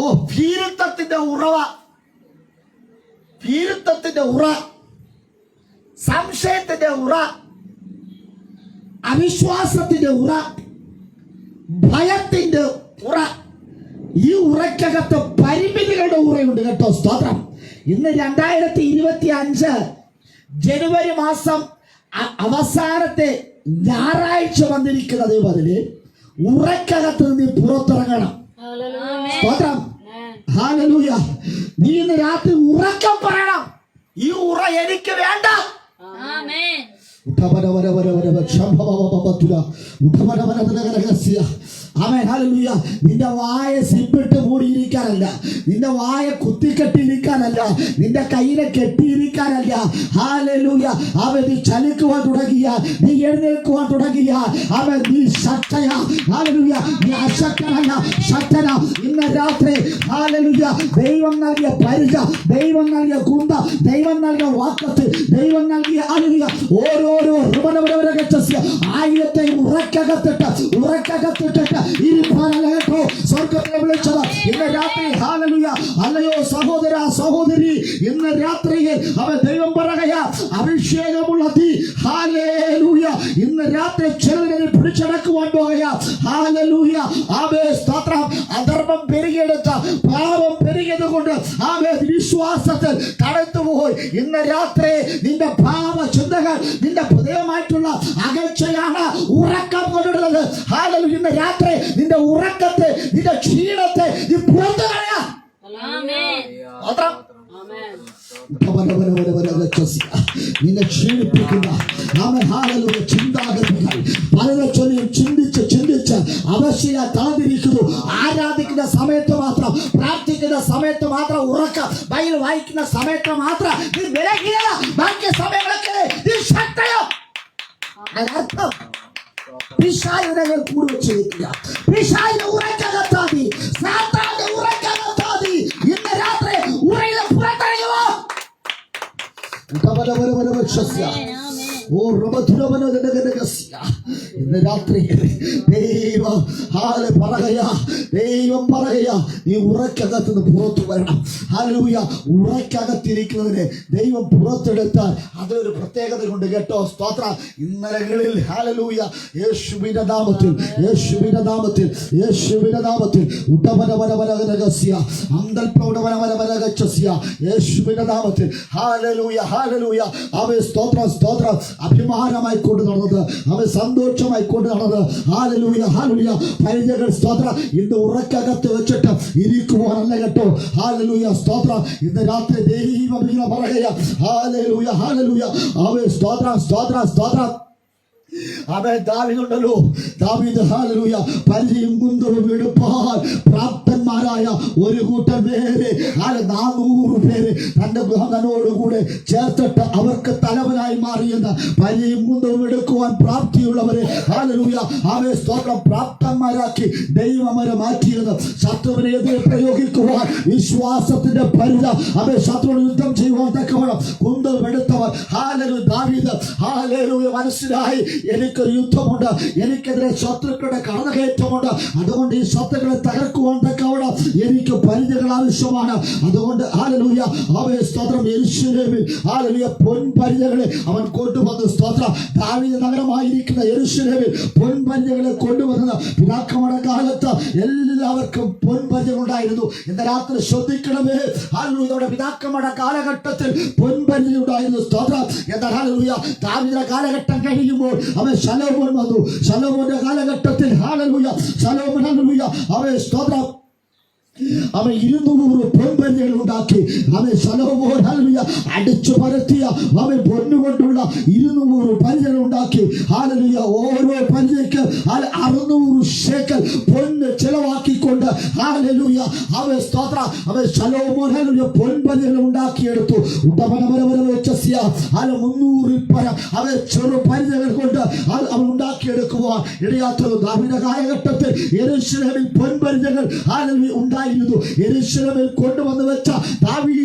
ഓ, ഭീരുത്വത്തിന്റെ ഉറവ, ഭീരുത്വത്തിന്റെ ഉറ, സംശയത്തിന്റെ ഉറ, അവിശ്വാസത്തിന്റെ ഉറ, ഭയത്തിന്റെ ഉറ, ഈ ഉറക്കകത്ത് പരിമിതികളുടെ ഉറയുണ്ട് കേട്ടോ. സ്തോത്രം. ഇന്ന് 2025 ജനുവരി മാസം അവസാനത്തെ ഞായറാഴ്ച വന്നിരിക്കുന്ന ദൈവത്തില് ഉറക്കകത്ത് നീ പുറത്തിറങ്ങണം. സ്തോത്രം, ഹല്ലേലൂയ. നീ ഇന്ന് രാത്രി ഉറക്കം പറയണം, ഈ ഉറ എനിക്ക് വേണ്ട. ആമേൻ, ഹല്ലേലൂയ. നിന്റെ വായ സിപ്പിട്ട് മൂടിയിരിക്കാനല്ല, നിന്റെ വായ കുത്തിക്കെട്ടിയിരിക്കാനല്ല, നിന്റെ കയ്യിലെ കെട്ടിയിരിക്കാനല്ല. ഹല്ലേലൂയ. അവൻ നീ ചലിക്കുവാൻ തുടങ്ങിയ, നീ എഴുന്നേൽക്കുവാൻ തുടങ്ങിയ, അവൻ നീ ശക്തയാ. ഹല്ലേലൂയ. നീ അശക്തനല്ല, ശക്തനാ. ഇന്ന് രാത്രി ഹല്ലേലൂയ ദൈവം നൽകിയ പരിച, ദൈവം നൽകിയ കുന്ത, ദൈവം നൽകിയ വാക്കത്ത്, ദൈവം നൽകിയ ഹല്ലേലൂയ ഓരോരോ ആയുധത്തെ ഉറക്കകത്തിട്ട് ഇരിപ്പാനല്ല കേട്ടോ സ്വർഗ്ഗത്തിലെ വിളിച്ചത്. ഇന്ന് രാത്രി ഹാലലൂയ. അല്ലയോ സഹോദര സഹോദരി, ഇന്ന് രാത്രിയിൽ അവൻ ദൈവം പറയുകയാ അഭിഷേകമുള്ള തീ. ഹാലേലൂയ. ഇന്ന് രാത്രി ചിലതിനെ പിടിച്ചടക്കുവാൻ പോകുകയാ. ഹാലലൂയ. ആമേൻ സ്തോത്രം. അധർമ്മം പെരുകിയെടുത്ത പാപം പെരുകിയത് കൊണ്ട് ആമേൻ വിശ്വാസത്തിൽ കടത്തുപോയി. ഇന്ന് രാത്രി നിന്റെ പാപ ചിന്തകൾ നിന്റെ ഹൃദയമായിട്ടുള്ള അകൽച്ചയാണ് ഉറക്കം കൊണ്ടിടുന്നത്. ഹാലലൂയ. ഇന്ന് രാത്രി നിന്റെ ഉറക്കത്തെ നിന്റെ ക്ഷീണത്തെ നീ പുറത്തു കളയാ. നിന്നെ ക്ഷീണിപ്പിക്കുന്ന ചിന്താഗതികൾ പലരെ ചൊല്ലിയും ചിന്തിച്ച് അവശയ താഴ്ന്നിരിക്കുന്നു. ആരാധിക്കുന്ന സമയത്ത് മാത്രം, പ്രാർത്ഥിക്കുന്ന സമയത്ത് മാത്രം ഉറക്കം, ബൈബിൾ വായിക്കുന്ന സമയത്ത് മാത്രം നീ വിലകിയ ബാക്കി സമയങ്ങളൊക്കെ നീ ശക്തയോ. അതിനർത്ഥം പിശാചിനെ കൂടുവെച്ചിരിക്കുക. പിശാചിനെ ഉറക്കകത്താതി, സാത്താന്റെ ഉറക്കകത്താതി. ഇന്ന് രാത്രി ഉറയിലെ പുറത്തറിയുമോ? ഇന്ന് രാത്രി ദൈവം പറയാ നീ ഉറക്കകത്തുനിന്ന് പുറത്തു വരണം. ഹല്ലേലൂയ. ഉറക്കകത്തിരിക്കുന്നതിനെ ദൈവം പുറത്തെടുത്താൽ അതൊരു പ്രത്യേകത കൊണ്ട് കേട്ടോ. സ്തോത്രം. ഇന്നലകളിൽ ഹാലലൂയ യേശുവിന്റെ നാമത്തിൽ യേശുവിന്റെ നാമത്തിൽ യേശുവിന്റെ നാമത്തിൽ യേശുവിന്റെ നാമത്തിൽ ഹാലലൂയ ഹാലലൂയ. അവൻ സ്തോത്രം സ്തോത്രം അഭിമാനമായി കൊണ്ട് നടന്നത്, അവൻ സന്തോഷമായി കൊണ്ട് നടന്നത്. Hallelujah hallelujah. പരിചകൾ സ്തോത്രം. ഇന്ന് ഉറക്കകത്ത് വെച്ചിട്ട് ഇരിക്കുവാനല്ല കേട്ടോ. ഹാലലൂയ സ്തോത്രം. ഇന്ന് രാത്രി ദൈവം ഇങ്ങനെ പറയുക ഹാലലൂയ ഹാലലൂയ. അവൻ സ്തോത്രം സ്തോത്രം സ്തോത്രം. അവൻ ദാവീദുണ്ടല്ലോ, ദാവീദ് ഹാലലൂയ പരിചയം കുന്തവും എടുപ്പാൽ പ്രാപ്തന്മാരായ ഒരു കൂട്ടം പേര് 400 പേര് തന്റെ മകനോടുകൂടെ ചേർത്തിട്ട് അവർക്ക് തലവനായി മാറിയെന്ന് പരിചയം കുന്തവും എടുക്കുവാൻ പ്രാപ്തിയുള്ളവരെ ഹാലലൂയ അവൻ സ്തോത്രം പ്രാപ്തന്മാരാക്കി ദൈവം അവരെ മാറ്റിയത്. ശത്രുവിനെ എതിരെ പ്രയോഗിക്കുവാൻ വിശ്വാസത്തിന്റെ പരിച അവൻ ശത്രുവിന് യുദ്ധം ചെയ്യുവാൻ തക്കവണ്ണം കുന്തവും എടുത്തവർ ഹാലലൂയ ദാവീദ് ഹാലലൂയ മനസ്സിലായി എനിക്കൊരു യുദ്ധമുണ്ട്, എനിക്കെതിരെ ശത്രുക്കളുടെ കടന്നുകയറ്റമുണ്ട്. അതുകൊണ്ട് ഈ ശത്രുക്കളെ തകർക്കുവാൻ തക്കവണ്ണം എനിക്ക് പരിചകൾ ആവശ്യമാണ്. അതുകൊണ്ട് ഹാലലൂയ അവൻ സ്തോത്രം യെരൂശലേമിൽ ഹാലലൂയ പൊൻപരിചകളെ അവൻ കൊണ്ടുവന്നു. സ്തോത്രം. ദാവീദ് നഗരമായിരിക്കുന്ന യെരൂശലേമിൽ പൊൻപരിചകളെ കൊണ്ടുവന്നത് പിതാക്കന്മാരുടെ കാലത്ത് എല്ലാവർക്കും പൊൻപരിചകൾ ഉണ്ടായിരുന്നു. ഇന്ന് രാത്രി ശ്രദ്ധിക്കണമേ. ഹാലലൂയ നമ്മുടെ പിതാക്കന്മാരുടെ കാലഘട്ടത്തിൽ പൊൻപരിച ഉണ്ടായിരുന്നു. സ്തോത്രം. എന്നാൽ ഹാലലൂയ ദാവീദിന്റെ കാലഘട്ടം കഴിയുമ്പോൾ അവൻ ശലോമോൻ വന്നു. ശലോമോന്റെ കാലഘട്ടത്തിൽ ഹാലലൂയ ശലോമോൻ ഹാലലൂയ അവൻ സ്തോത്രം അവൻ 200 പൊൻപരിചകൾ ഉണ്ടാക്കി. അവൻ ശലോമോൻ ഹല്ലേലൂയ അടിച്ചു പരത്തിയ അവൻ പൊന്നുകൊണ്ടുള്ള 200 പരിചകൾ ഉണ്ടാക്കി. ഹല്ലേലൂയ ഓരോ പരിചയ്ക്ക് 600 ശേക്കൽ പൊന്ന് ചെലവാക്കിക്കൊണ്ട് ഹല്ലേലൂയ അവൻ സ്തോത്രം അവൻ ശലോമോൻ ഹല്ലേലൂയ പൊൻപരിചകൾ ഉണ്ടാക്കിയെടുത്തു. 300 പരം അവൻ ചെറു പരിചകൾ കൊണ്ട് അവൻ ഉണ്ടാക്കിയെടുക്കുവാൻ ഇടയാത്തത്. ദാവീദിന്റെ കാലഘട്ടത്തിൽ യെരൂശലേമിൽ പൊൻപരിചകൾ ഹല്ലേലൂയ ഉണ്ടായിരുന്നു. യെരൂശലേമിൽ കൊണ്ടുവന്ന് വെച്ച ദാവീദ്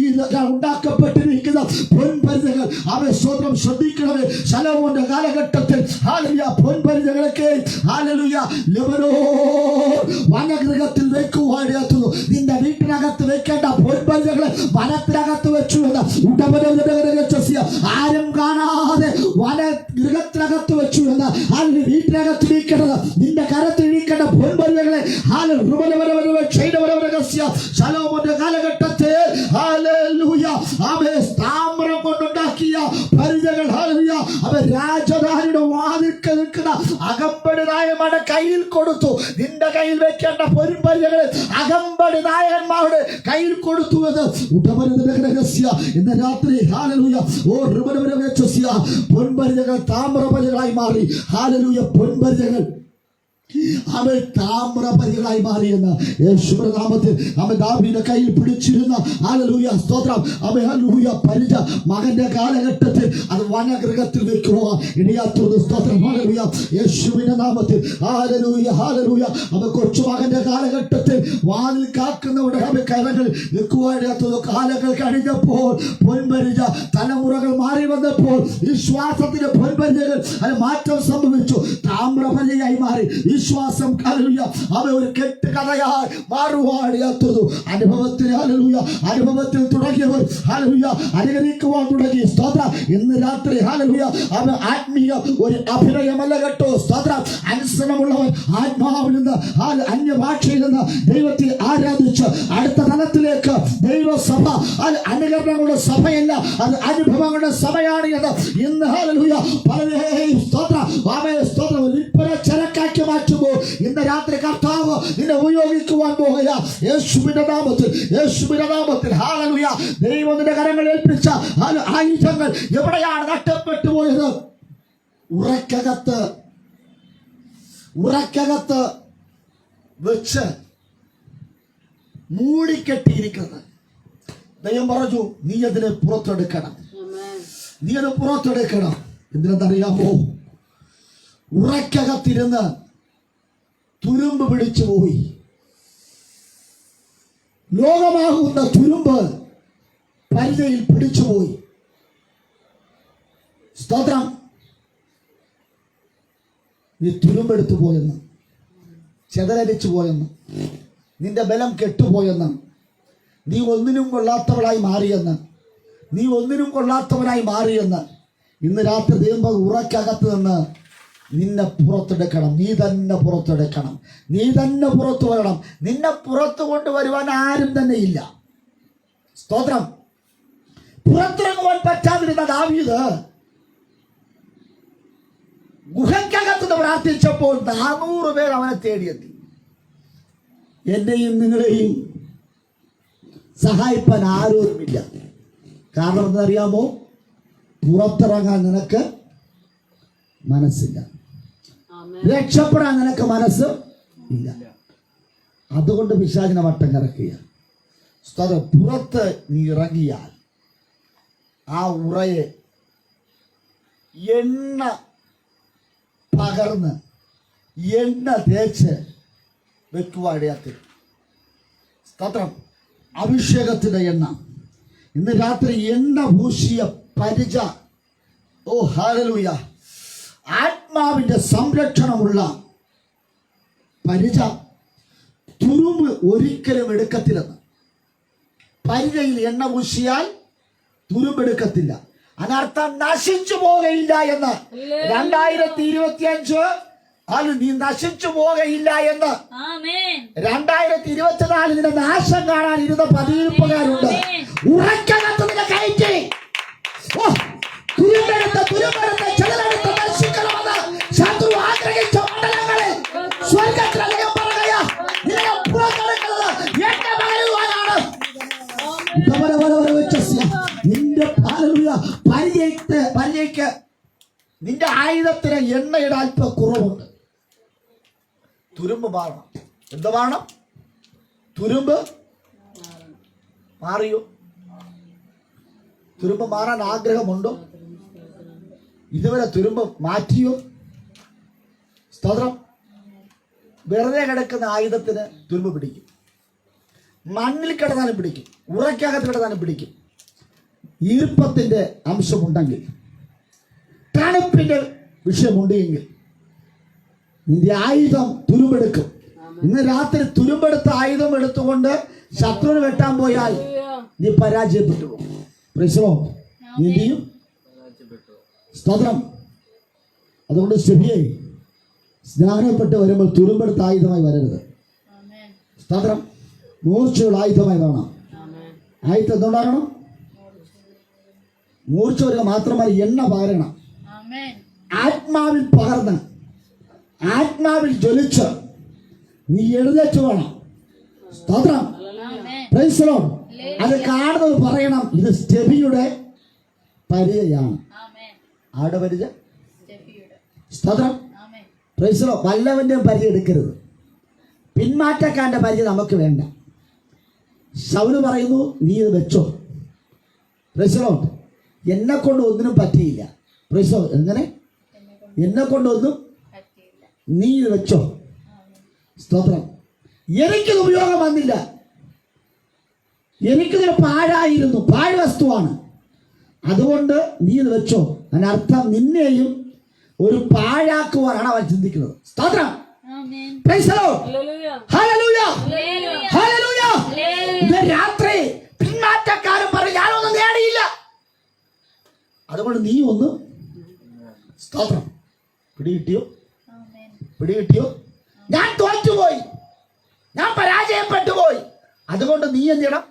ഉണ്ടാക്കപ്പെട്ടിരിക്കുന്ന പൊൻപരിചകൾ അവൻ സ്വന്തം ശ്രദ്ധിക്കണമേ. ശലോമോന്റെ കാലഘട്ടത്തിൽ ഹല്ലേലൂയ പൊൻപരിചകളൊക്കെ ഹല്ലേലൂയ ലെബനോൻ വനഗൃഹത്തിൽ വെക്കുവാൻ ഇടയാത്തുന്നു. നിന്റെ വീട്ടിനകത്ത് വെക്കേണ്ട പൊൻപരിചകളെ വനത്തിനകത്ത് വെച്ചു എന്ന് ആരും കാണാതെ വനഗൃഹത്തിനകത്ത് വെച്ചു എന്ന് അതിന് വീട്ടിനകത്ത് ഇരിക്കേണ്ടത് നിന്റെ കരത്തിൽ ഇരിക്കേണ്ട പൊൻപരിചകളെ ശലോമോന്റെ കാലഘട്ടത്തിൽ ഹല്ലേലൂയ അവൻ താമ്രം കൊണ്ടുണ്ടാക്കിയ പരിചകൾ ഹല്ലേലൂയ അവൻ രാജധാനിയുടെ വാതിൽക്കൽ നിൽക്കുന്ന അകമ്പടി നായന്മാരുടെ കയ്യിൽ കൊടുത്തു. നിന്റെ കയ്യിൽ വെക്കേണ്ട പൊൻപരിചകളെ അകമ്പടി നായന്മാരുടെ കയ്യിൽ കൊടുത്തു എന്ന് രഹസ്യ. ഇന്ന് രാത്രി ഹല്ലേലൂയ പൊൻപരിചകൾ താമ്രപരിചകളായി മാറി. ഹല്ലേലൂയ പൊൻപരിചകൾ അവൻ താമ്രപരിചകളായി മാറിയെന്ന് യേശുവിന്റെ നാമത്തിൽ അവൻ ദാവീദിന്റെ കയ്യിൽ പിടിച്ചിരുന്ന ഹല്ലേലൂയ സ്തോത്രം അവൻ ഹല്ലേലൂയ പരിച മകന്റെ കാലഘട്ടത്തിൽ അത് വനഗൃഹത്തിൽ വെക്കുവാൻ ഇടയാത്തത്. സ്തോത്രം. ഹല്ലേലൂയ യേശുവിന്റെ നാമത്തിൽ ഹല്ലേലൂയ ഹല്ലേലൂയ അവൻ കൊച്ചുമകന്റെ കാലഘട്ടത്തിൽ വാതിൽ കാക്കുന്നവരുടെ കരങ്ങൾ നിൽക്കുവാനാത്തത്. കാലങ്ങൾ കഴിഞ്ഞപ്പോൾ പൊൻപരിച തലമുറകൾ മാറി വന്നപ്പോൾ വിശ്വാസത്തിന്റെ പൊൻപരിചകൾ അത് മാറ്റം സംഭവിച്ചു. താമ്രപരിചയായി മാറി വിശ്വാസം അവ ഒരു കെട്ടുകഥയായി മാറുവാടിയാത്തതു. അനുഭവത്തിൽ തുടങ്ങിയവർ അനുകരിക്കുവാൻ തുടങ്ങി. സ്തോത്രം. ഇന്ന് രാത്രി അവ ആത്മീയ ഒരു അഭിനയമല്ല കേട്ടോ. സ്തോത്രം. അനുസരണമുള്ളവൻ ആത്മാവിൽ നിന്ന് അന്യഭാഷയിൽ നിന്ന് ദൈവത്തെ ആരാധിച്ച് അടുത്ത തലത്തിലേക്ക് ദൈവസഭ അത് അനുകരണങ്ങളുടെ സഭയല്ല, അത് അനുഭവങ്ങളുടെ സഭയാണ് എന്ന് ഇന്ന് പലരെയും സ്തോത്രം വിൽപ്പന ചരക്കാക്കി മാറ്റുമ്പോൾ ഇന്ന് രാത്രി കർത്താവ് നിന്നെ ഉപയോഗിക്കുവാൻ പോകുക. യേശുവിന്റെ നാമത്തിൽ ദൈവം നിന്റെ കരങ്ങൾ ഏൽപ്പിച്ച ആയുധങ്ങൾ എവിടെയാണ് നഷ്ടപ്പെട്ടു പോയത്? ഉറക്കകത്ത് വെച്ച് മൂടിക്കെട്ടിയിരിക്കുന്നത്. ദൈവം പറഞ്ഞു നീ അതിനെ പുറത്തെടുക്കണം. എന്തിനെന്നറിയാമോ? ഉറക്കകത്തിരുന്ന് തുരുമ്പ് പിടിച്ചു പോയി. ലോകമാകുന്ന തുരുമ്പ് പരിചയിൽ പിടിച്ചുപോയി. സ്തോത്രം. നീ തുരുമ്പെടുത്തു പോയെന്ന്, ചെതലരിച്ചു പോയെന്ന്, നിന്റെ ബലം കെട്ടുപോയെന്ന്, നീ ഒന്നിനും കൊള്ളാത്തവരായി മാറിയെന്ന് ഇന്ന് രാത്രി ദൈവം ഉറക്കകത്ത് നിന്ന് നിന്നെ പുറത്തെടുക്കണം. നീ തന്നെ പുറത്തു വരണം. നിന്നെ പുറത്തു കൊണ്ടുവരുവാൻ ആരും തന്നെ ഇല്ല. സ്തോത്രം. പുറത്തിറങ്ങുവാൻ പറ്റാതിരുന്ന ദാവീദ് ഗുഹയ്ക്കകത്ത് പ്രാർത്ഥിച്ചപ്പോൾ 400 പേർ അവനെ തേടിയെത്തി. എന്നെയും നിങ്ങളെയും സഹായിപ്പാൻ ആരോരുമില്ല. കാരണം എന്താണെന്നറിയാമോ? പുറത്തിറങ്ങാൻ നിനക്ക് മനസ്സില്ല, രക്ഷപ്പെടാൻ നിനക്ക് മനസ്സ് ഇല്ല. അതുകൊണ്ട് പിശാചിനെ വട്ടം കറക്കുക. പുറത്ത് നീ ഇറങ്ങിയാൽ ആ ഉറയെ എണ്ണ പകർന്ന് എണ്ണ തേച്ച് വെക്കുവാടിയാത്തിൽ. സ്തോത്രം. അഭിഷേകത്തിന്റെ എണ്ണ ഇന്ന് രാത്രി എണ്ണ പൂശിയ പരിച. ഓ ഹല്ലേലൂയ. ആത്മാവിന്റെ സംരക്ഷണമുള്ള പരിച തുരുമ്പ് ഒരിക്കലും എടുക്കത്തില്ലെന്ന്. പരിചയിൽ എണ്ണ പൂശിയാൽ തുരുമ്പെടുക്കത്തില്ല. അനർത്ഥം നശിച്ചു പോകയില്ല എന്ന് 2025 അത് നീ നശിച്ചു പോകയില്ല എന്ന് 2024 നിന്റെ നാശം കാണാൻ ഇരുന്ന പതിയിരിപ്പുകാരുണ്ട്. ഉറക്കകത്ത് നിന്നെ കയറ്റി തുരുമ്പെടുത്ത് ചെതലെടുത്ത് നശിക്കണമെന്ന് ശത്രു ആഗ്രഹിച്ച മണ്ഡലങ്ങളെ സ്വർഗത്തിലധികം പറയുക. നിന്നെ പുറത്തെടുക്കുന്നത് എന്നെ പകരുവാനാണ്. നിന്റെ പരിചയ്ക്ക് നിന്റെ ആയുധത്തിന് എണ്ണയുടെ അല്പ കുറവുണ്ട്. തുരുമ്പ് മാറണം. എന്ത് മാറണം? തുരുമ്പ് മാറിയോ? തുരുമ്പ് മാറാൻ ആഗ്രഹമുണ്ടോ? ഇതുവരെ തുരുമ്പ് മാറ്റിയോ? സ്തോത്രം. വെറുതെ കിടക്കുന്ന ആയുധത്തിന് തുരുമ്പ് പിടിക്കും. മണ്ണിൽ കിടന്നാലും പിടിക്കും, ഉറക്കകത്ത് കിടന്നാലും പിടിക്കും. ഈർപ്പത്തിന്റെ അംശമുണ്ടെങ്കിൽ, തണുപ്പിന്റെ വിഷയമുണ്ടെങ്കിൽ നിന്റെ ആയുധം തുരുമ്പെടുക്കും. ഇന്ന് രാത്രി തുരുമ്പെടുത്ത ആയുധം എടുത്തുകൊണ്ട് ശത്രുവിനെ വെട്ടാൻ പോയാൽ നീ പരാജയപ്പെട്ടു പോകും. നീ എന്ത്? സ്തോത്രം. അതുകൊണ്ട് ശരിയെ സ്നാനപ്പെട്ട് വരുമ്പോൾ തുരുമ്പെടുത്ത ആയുധമായി വരരുത്. സ്തോത്രം. മൂർച്ചയുള്ള ആയുധമായി വേണം. ആയുധം എന്തുണ്ടാകണം? മൂർച്ച വരിക മാത്രമല്ല, എണ്ണ പകരണം. ആത്മാവിൽ പകർന്ന് ആത്മാവിൽ ജ്വലിച്ച് നീ എഴുന്നേറ്റ് വേണം. സ്തോത്രം. Praise the Lord. അത് കാണുന്നത് പറയണം, ഇത് സ്റ്റെഫിയുടെ പരിചയാണ്. ആരുടെ പരിച? സ്തോത്രം. Praise the Lord. വല്ലവന്റെയും പരിചയം എടുക്കരുത്. പിന്മാറ്റക്കാരന്റെ പരിചയം നമുക്ക് വേണ്ട. ശൗല് പറയുന്നു നീ ഇത് വെച്ചോ. Price the Lord. എന്നെ കൊണ്ട് ഒന്നിനും പറ്റിയില്ല. Price the Lord. എങ്ങനെ? എന്നെ കൊണ്ടൊന്നും നീ ഇത് വെച്ചോ. സ്തോത്രം. എനിക്കിത് ഉപയോഗം വന്നില്ല, എനിക്കിതൊരു പാഴായിരുന്നു, പാഴ് വസ്തുവാണ്, അതുകൊണ്ട് നീ ഇത് വെച്ചോ. അതിനർത്ഥം നിന്നെയും ഒരു പാഴാക്കുവാനാണ് അവൻ ചിന്തിക്കുന്നത്. സ്തോത്രം. Praise the Lord. Hallelujah. Hallelujah. ഇന്ന് രാത്രി പിന്മാറ്റക്കാരൻ പറയും ഞാനൊന്നും നേടിയില്ല, അതുകൊണ്ട് നീ ഒന്ന് സ്തോത്രം. പിടികിട്ടിയോ? ഞാൻ തോറ്റുപോയി, ഞാൻ പരാജയപ്പെട്ടു പോയി, അതുകൊണ്ട് നീ എന്ത് ചെയ്യണം?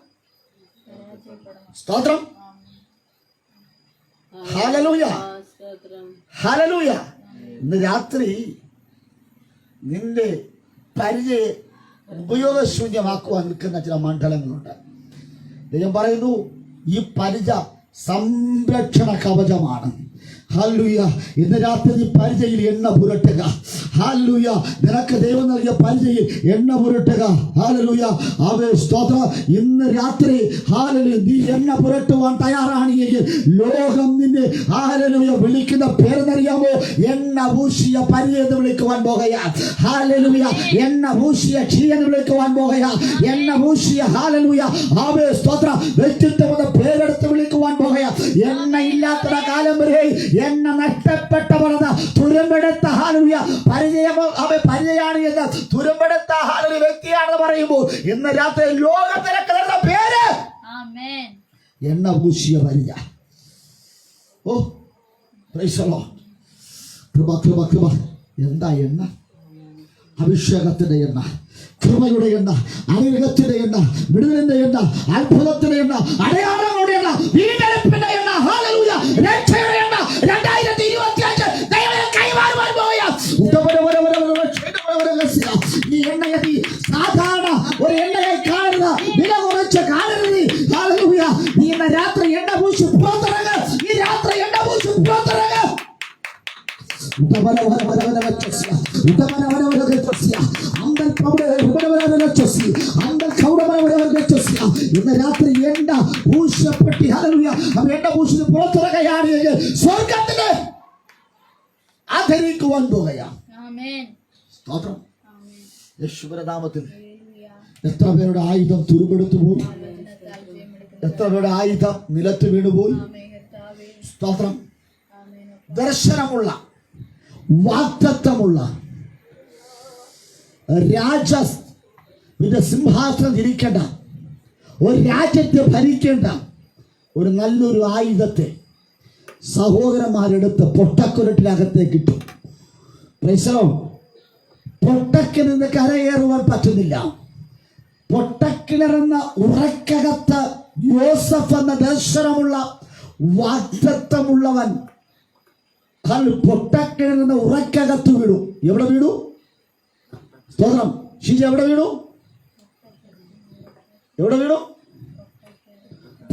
സ്തോത്രം. ഹല്ലേലൂയ. ഹല്ലേലൂയ. ഇന്ന് രാത്രി നിന്റെ പരിചയെ ഉപയോഗശൂന്യമാക്കുവാൻ നിൽക്കുന്ന ചില മണ്ഡലങ്ങളുണ്ട്. ദൈവം പറയുന്നു ഈ പരിച സംരക്ഷണ കവചമാണ്. ഹല്ലേലൂയ. ഇന്ന് രാത്രി നീ പരിചയിൽ എണ്ണ പുരട്ടുക. ഹല്ലേലൂയ. നിനക്ക് ദൈവം നൽകിയ പരിചയിൽ എണ്ണ പുരട്ടുക. ഹല്ലേലൂയ. അവേ സ്തോത്രം. ഇന്ന് രാത്രി ഹല്ലേലൂയ നീ എണ്ണ പുരട്ടുവാൻ തയ്യാറാണെങ്കിൽ ലോകം നിന്നെ ഹല്ലേലൂയ വിളിക്കുന്ന പേരെന്നറിയാമോ? എണ്ണ പൂശിയ പരിചയം എന്ന് വിളിക്കുവാൻ പോകുകയാ. ഹല്ലേലൂയ. എണ്ണ പൂശിയ ക്ഷീയെന്ന് വിളിക്കുവാൻ പോകുകയാ. എണ്ണ പൂശിയ ഹല്ലേലൂയ അവേ സ്തോത്രം വ്യക്തിത്വം എന്ന പേരെടുത്ത് വിളിക്കുവാൻ പോകുകയാ. എണ്ണ ഇല്ലാത്ത കാലം വരെ എണ്ണ നഷ്ടപ്പെട്ടവരെന്ന് തുരുമ്പെടുത്ത ഹല്ലേലൂയ പരിചയമാണ് എന്ന് തുരുമ്പെടുത്ത ഹല്ലേലൂയ വ്യക്തിയാണെന്ന് പറയുമ്പോൾ ഇന്ന് രാത്രി ലോകത്തിലേക്ക് തരുന്ന പേര് എണ്ണ പൂശിയ പരിച. ഓ പ്രൈസ് ദി ലോർഡ്. കൃപ. എന്താ എണ്ണ? അഭിഷേകത്തിന്റെ എണ്ണ, കൃപയുടെ എണ്ണ, അനുഗ്രഹത്തിന്റെ എണ്ണ, വിടുതലിന്റെ എണ്ണ, അത്ഭുതത്തിന്റെ എണ്ണ, അടയാളങ്ങളുടെ എണ്ണ, വീണ്ടെടുപ്പിന്റെ എണ്ണ, ഹല്ലേലൂയ രക്ഷയുടെ എണ്ണ 2025 ദൈവം കൈമാറുവാൻ പോവുകയാ. ഈ എണ്ണയെ നീ സാധാരണ ഒരു എണ്ണയെ കാണുന്ന വില കുറച്ച് കാണരുത്. ഹല്ലേലൂയ. നീ ഇന്ന് രാത്രി എണ്ണ പൂശി പുറത്തിറങ്ങ്. ഈ രാത്രി എണ്ണ പൂശി പുറത്തിറങ്ങ്. ഇന്ന് രാത്രി എണ്ണ പൂശപ്പെട്ടി ഹല്ലേലൂയ എണ്ണ പൂശി പുറത്തിറങ്ങുകയാണ്. സ്വർഗത്തിന് ആദരിക്കുവാൻ പോകുകയാണ്. സ്തോത്രം. യേശുവിന്റെ നാമത്തിൽ എത്ര പേരുടെ ആയുധം തുരുമ്പെടുത്തു പോയി, എത്ര പേരുടെ ആയുധം നിലത്ത് വീണുപോയി. സ്തോത്രം. ദർശനമുള്ള വാഗ്ദത്തമുള്ള രാജന്റെ സിംഹാസനം ഇരിക്കേണ്ട, ഒരു രാജ്യത്തെ ഭരിക്കേണ്ട ഒരു നല്ലൊരു ആയുധത്തെ സഹോദരന്മാരെടുത്ത് പൊട്ടക്കുരട്ടിനകത്തേക്ക് ഇട്ടു. Price the Lord. പൊട്ടക്കിൽ നിന്ന് കരയേറുവാൻ പറ്റുന്നില്ല. പൊട്ടക്കിണറെന്ന ഉറക്കകത്ത് യോസഫ് എന്ന ദർശനമുള്ള വാഗ്ദത്തമുള്ളവൻ പൊട്ടക്കിണർ നിന്ന് ഉറക്കകത്ത് വീണു. എവിടെ വീണു? സ്തോത്രം. ഷീജ എവിടെ വീണു? എവിടെ വീണു?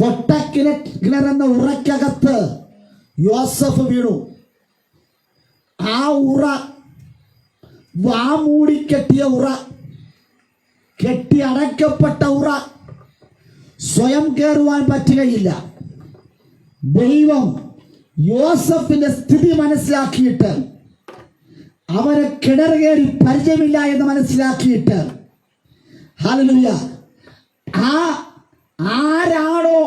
പൊട്ടക്കിണർ എന്ന ഉറക്കകത്ത് യോസഫ് വീണു. ആ ഉറ വാമൂടി കെട്ടിയ ഉറ, കെട്ടി അടയ്ക്കപ്പെട്ട ഉറ, സ്വയം കയറുവാൻ പറ്റുകയില്ല. ദൈവം യോസഫിന്റെ സ്ഥിതി മനസ്സിലാക്കിയിട്ട് അവരെ കിണർ കയറി പരിചയമില്ല എന്ന് മനസ്സിലാക്കിയിട്ട് ഹല്ലേലൂയ ആരാണോ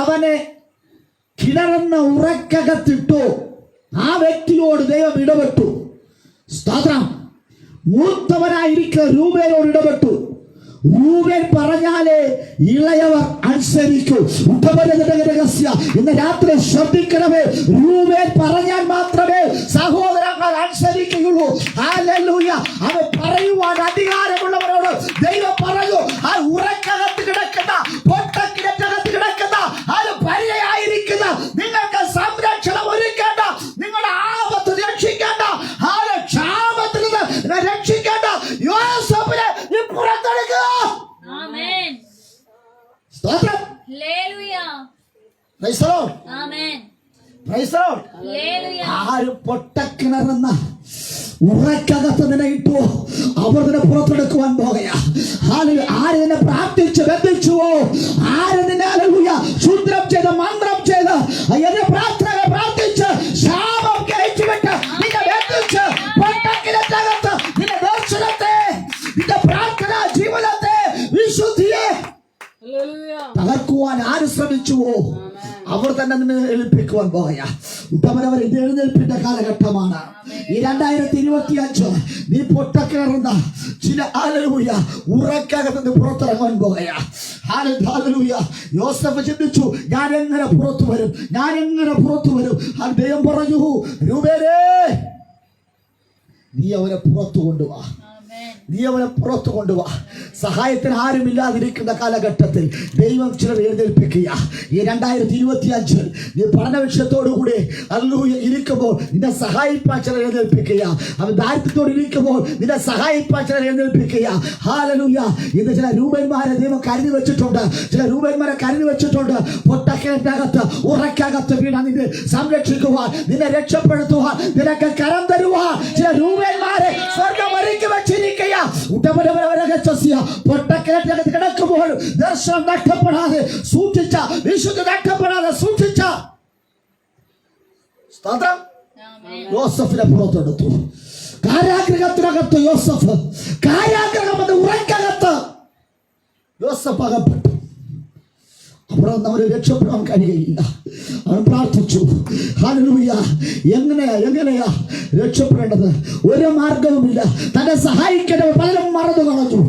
അവനെ കിണറെന്ന ഉറക്കകത്തിട്ടോ ആ വ്യക്തിയോട് ദൈവം ഇടപെട്ടു. സ്തോത്രം. മൂത്തവനായിരിക്കുന്ന രൂബേനോട് ഇടപെട്ടു. രൂബേൻ പറഞ്ഞാലേ ഇളയവർ അനുസരിക്കൂ. ഇന്ന് രാത്രി ശ്രദ്ധിക്കണമേ. രൂബേൻ പറഞ്ഞാൽ മാത്രമേ സഹോദരങ്ങൾ അനുസരിക്കുകയുള്ളൂ. ഹല്ലേലൂയ. അവൻ പറയുവാൻ അധികാരമുള്ളവരോട് ദൈവം പറഞ്ഞു. ആ ഉറക്കകത്ത് കിടക്കുന്ന പൊട്ടക്കിണറ്റകത്ത് കിടക്കുന്ന അത് പരിചയായിരിക്കുന്ന നിങ്ങൾക്ക് സംരക്ഷണം ഒരുക്കേണ്ട, നിങ്ങളുടെ ആപത്ത് രക്ഷിക്കേണ്ട, ക്ഷാമത്തിൽ നിന്ന് രക്ഷിക്കേണ്ട യോസേഫിനെ നീ പുറത്തെടുക്കുക. ആമേൻ. സ്തോത്രം. Hallelujah. Praise the Lord. Amen. Price the Lord. Hallelujah. ആര് പൊട്ടക്കിണറെന്ന ഉറക്കകത്ത് നിന്നെ ഇട്ടുവോ അവർ നിന്നെ പുറത്തെടുക്കുവാൻ പോകുകയാ. ആര് നിന്നെ പ്രാർത്ഥിച്ച് ബന്ധിച്ചുവോ, ആര് നിന്നെ ഹല്ലേലൂയ ശുദ്രം ചെയ്ത് മന്ത്രം ചെയ്ത് എന്നെ പ്രാർത്ഥിച്ച് ശാപം കഴിച്ചുവിട്ട് നിന്നെ ബന്ധിച്ച് പൊട്ടക്കിണറ്റകത്ത് നിന്റെ ദർശനത്തെ നിന്റെ പ്രാർത്ഥന ജീവിത പ്രാർത്ഥിച്ചുവോ അവർ തന്നെ നിന്നെ എഴുന്നേൽപ്പിക്കുവാൻ പോയ ഉത്തമനവർ ഇത് എഴുന്നേൽപ്പിന്റെ കാലഘട്ടമാണ്. ഈ 2025 നീ പൊട്ടക്കിണറുന്ന ചില ഹല്ലേലൂയ ഉറക്കകത്ത് പുറത്തിറങ്ങാൻ പോകയാ. ഹല്ലേലൂയ. യോസഫ് ചിന്തിച്ചു, ഞാൻ എങ്ങനെ പുറത്തു വരും, ഞാൻ എങ്ങനെ പുറത്തു വരും. ദൈവം പറഞ്ഞു, രൂബേനേ നീ അവരെ പുറത്തു കൊണ്ടുവാ, നീ അവനെ പുറത്തു കൊണ്ടുവാ. സഹായത്തിന് ആരുമില്ലാതിരിക്കുന്ന കാലഘട്ടത്തിൽ ദൈവം ചിലർ എഴുന്നേൽപ്പിക്കുക. ഈ 2025 നീ പഠന വിഷയത്തോടുകൂടി ഹല്ലേലൂയ ഇരിക്കുമ്പോൾ നിന്നെ സഹായിപ്പാൻ ചിലർ എഴുന്നേൽപ്പിക്കുക. അവൻ ദാരിദ്ര്യത്തോട് ഇരിക്കുമ്പോൾ നിന്നെ സഹായിപ്പാൻ ചിലർ എഴുന്നേൽപ്പിക്കുക. ഹല്ലേലൂയ. ഇന്ന് ചില രൂപന്മാരെ ദൈവം കരുതി വെച്ചിട്ടുണ്ട്, ചില രൂപന്മാരെ കരുതി വെച്ചിട്ടുണ്ട്. പൊട്ടക്കിണറ്റിനകത്ത് ഉറക്കകത്ത് വീണ നിന്നെ സംരക്ഷിക്കുവാൻ, നിന്നെ രക്ഷപ്പെടുത്തുവാൻ, നിനക്ക് കരം തരുവാൻ ചില രൂപന്മാരെ സ്വർഗ്ഗം ഒരുക്കി വെച്ചിരിക്കുക. പൊട്ടക്കിണറ്റിനകത്ത് കിടക്കുമ്പോൾ ദർശനം നഷ്ടപ്പെടാതെ സൂക്ഷിച്ച, വിശുദ്ധി നഷ്ടപ്പെടാതെ സൂക്ഷിച്ച സ്തോത്രം യോസഫിനെ പുറത്തെടുത്തു. കാരാഗ്രഹത്തിനകത്ത് യോസഫ്, കാരാഗ്രഹം എന്ന ഉറക്കകത്ത് യോസഫ് അകപ്പെട്ടു. അപ്പോൾ അവന് രക്ഷപ്പെടാൻ കഴിയുകയില്ല. അവൻ പ്രാർത്ഥിച്ചു, ഹല്ലേലൂയ. എങ്ങനെയാ രക്ഷപ്പെടേണ്ടത്? ഒരു മാർഗവുമില്ല. തന്നെ സഹായിക്കേണ്ടവർ പലരും മറന്നു കളഞ്ഞു.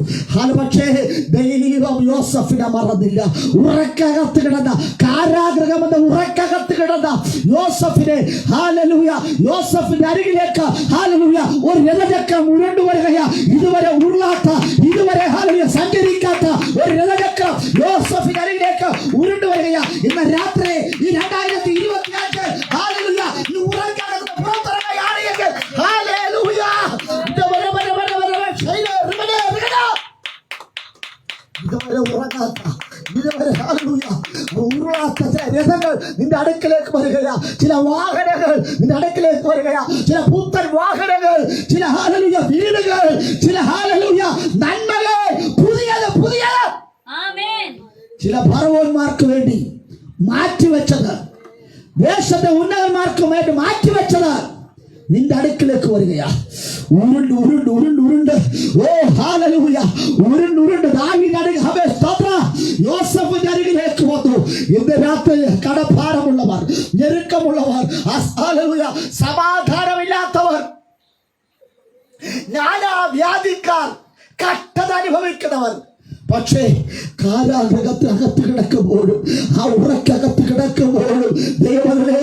പക്ഷേ ദൈവം യോസഫിനെ മറന്നില്ല. ഉറക്കകത്ത് കിടന്ന, കാരാഗ്രഹമെന്ന ഉറക്കകത്ത് കിടന്ന യോസഫിനെ, ഹല്ലേലൂയ, യോസഫിന്റെ അരികിലേക്ക് ഹല്ലേലൂയ ഒരു രഥചക്രം ഉരുണ്ടു വരികയാ. ഇതുവരെ ഉരുളാത്ത, ഇതുവരെ ഹല്ലേലൂയ സഞ്ചരിക്കാത്ത ഒരു രഥചക്രം യോസഫിന്റെ അരികിലേക്ക് ഉരുണ്ടു വരികയാ. ഇന്ന് രാത്രി ഈ 2025 ഹല്ലേലൂയ ഈ ഉറക്കകത്ത് പുറത്തിറങ്ങുകയാണെങ്കിൽ ഹല്ലേലൂയ ഇതുവരെ ഉറങ്ങാത്ത, ഇതുവരെ ഹല്ലേലൂയ ഉരുളാത്ത ചില രഥങ്ങൾ നിന്റെ അടുക്കലേക്ക് വരികയാ. ചില വാഹനങ്ങൾ നിന്റെ അടുക്കലേക്ക് വരികയാ. ചില പുത്തൻ വാഹനങ്ങൾ, ചില ഹല്ലേലൂയ വീടുകൾ, ചില ഹല്ലേലൂയ നന്മകൾ, പുതിയത് ആമേൻ. ചില ഫറവോന്മാർക്ക് വേണ്ടി മാറ്റിവെച്ചത്, ദേശത്തെ ഉന്നതന്മാർക്ക് വേണ്ടി മാറ്റിവെച്ചത് നിന്റെ അടുക്കിലേക്ക് വരികയാ. ഉരുണ്ട് ഉരുണ്ട് ഉരുണ്ട് ഉരുണ്ട്, ഓ ഹല്ലേലൂയ, ഉരുണ്ട് ഉരുണ്ട് ദാവീദിന്റെ സ്തോത്രം യോസഫിന്റെ അരികിലേക്ക് വന്നു. ഇന്ന് രാത്രി കടഭാരമുള്ളവർ, ഞെരുക്കമുള്ളവർ, ഹല്ലേലൂയ സമാധാനമില്ലാത്തവർ, നാനാവ്യാധിക്കാർ, കഷ്ടത അനുഭവിക്കുന്നവർ, പക്ഷേ കാരാഗ്രഹത്തിനകത്ത് കിടക്കുമ്പോഴും, ആ ഉറക്കകത്ത് കിടക്കുമ്പോഴും ദൈവമേ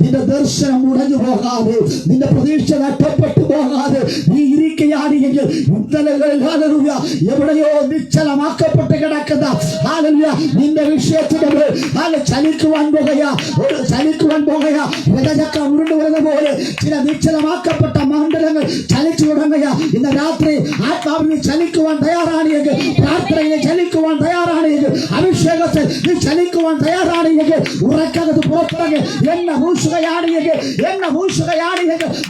നിന്റെ ദർശനം മുടഞ്ഞു പോകാതെ, നിന്റെ പ്രതീക്ഷ നഷ്ടപ്പെട്ടു പോകാതെ നീ ഇരിക്കുകയാണെങ്കിൽ ഇന്നലകളിൽ ഹല്ലേലൂയ എവിടെയോ നിശ്ചലമാക്കപ്പെട്ട് കിടക്കുന്ന ഹല്ലേലൂയ നിന്റെ വിഷയത്തിന്റെ ചലിക്കുവാൻ പോകുക. രഥചക്രം ഉരുണ്ടു വരുന്ന പോലെ ചില നിശ്ചലമാക്കപ്പെട്ട മണ്ഡലങ്ങൾ ചലിച്ചു തുടങ്ങുക. ഇന്ന് രാത്രി ആത്മാവിനെ ചലിക്കുവാൻ തയ്യാറാണെങ്കിൽ, പ്രാർത്ഥനയെ ചലിക്കുവാൻ തയ്യാറാണെങ്കിൽ, അഭിഷേകത്തിൽ നീ ചലിക്കുവാൻ തയ്യാറാണെങ്കിൽ, ഉറക്കകത്ത് പുറത്തിറങ്ങി എന്നെ മൂഷുകയാണെങ്കിൽ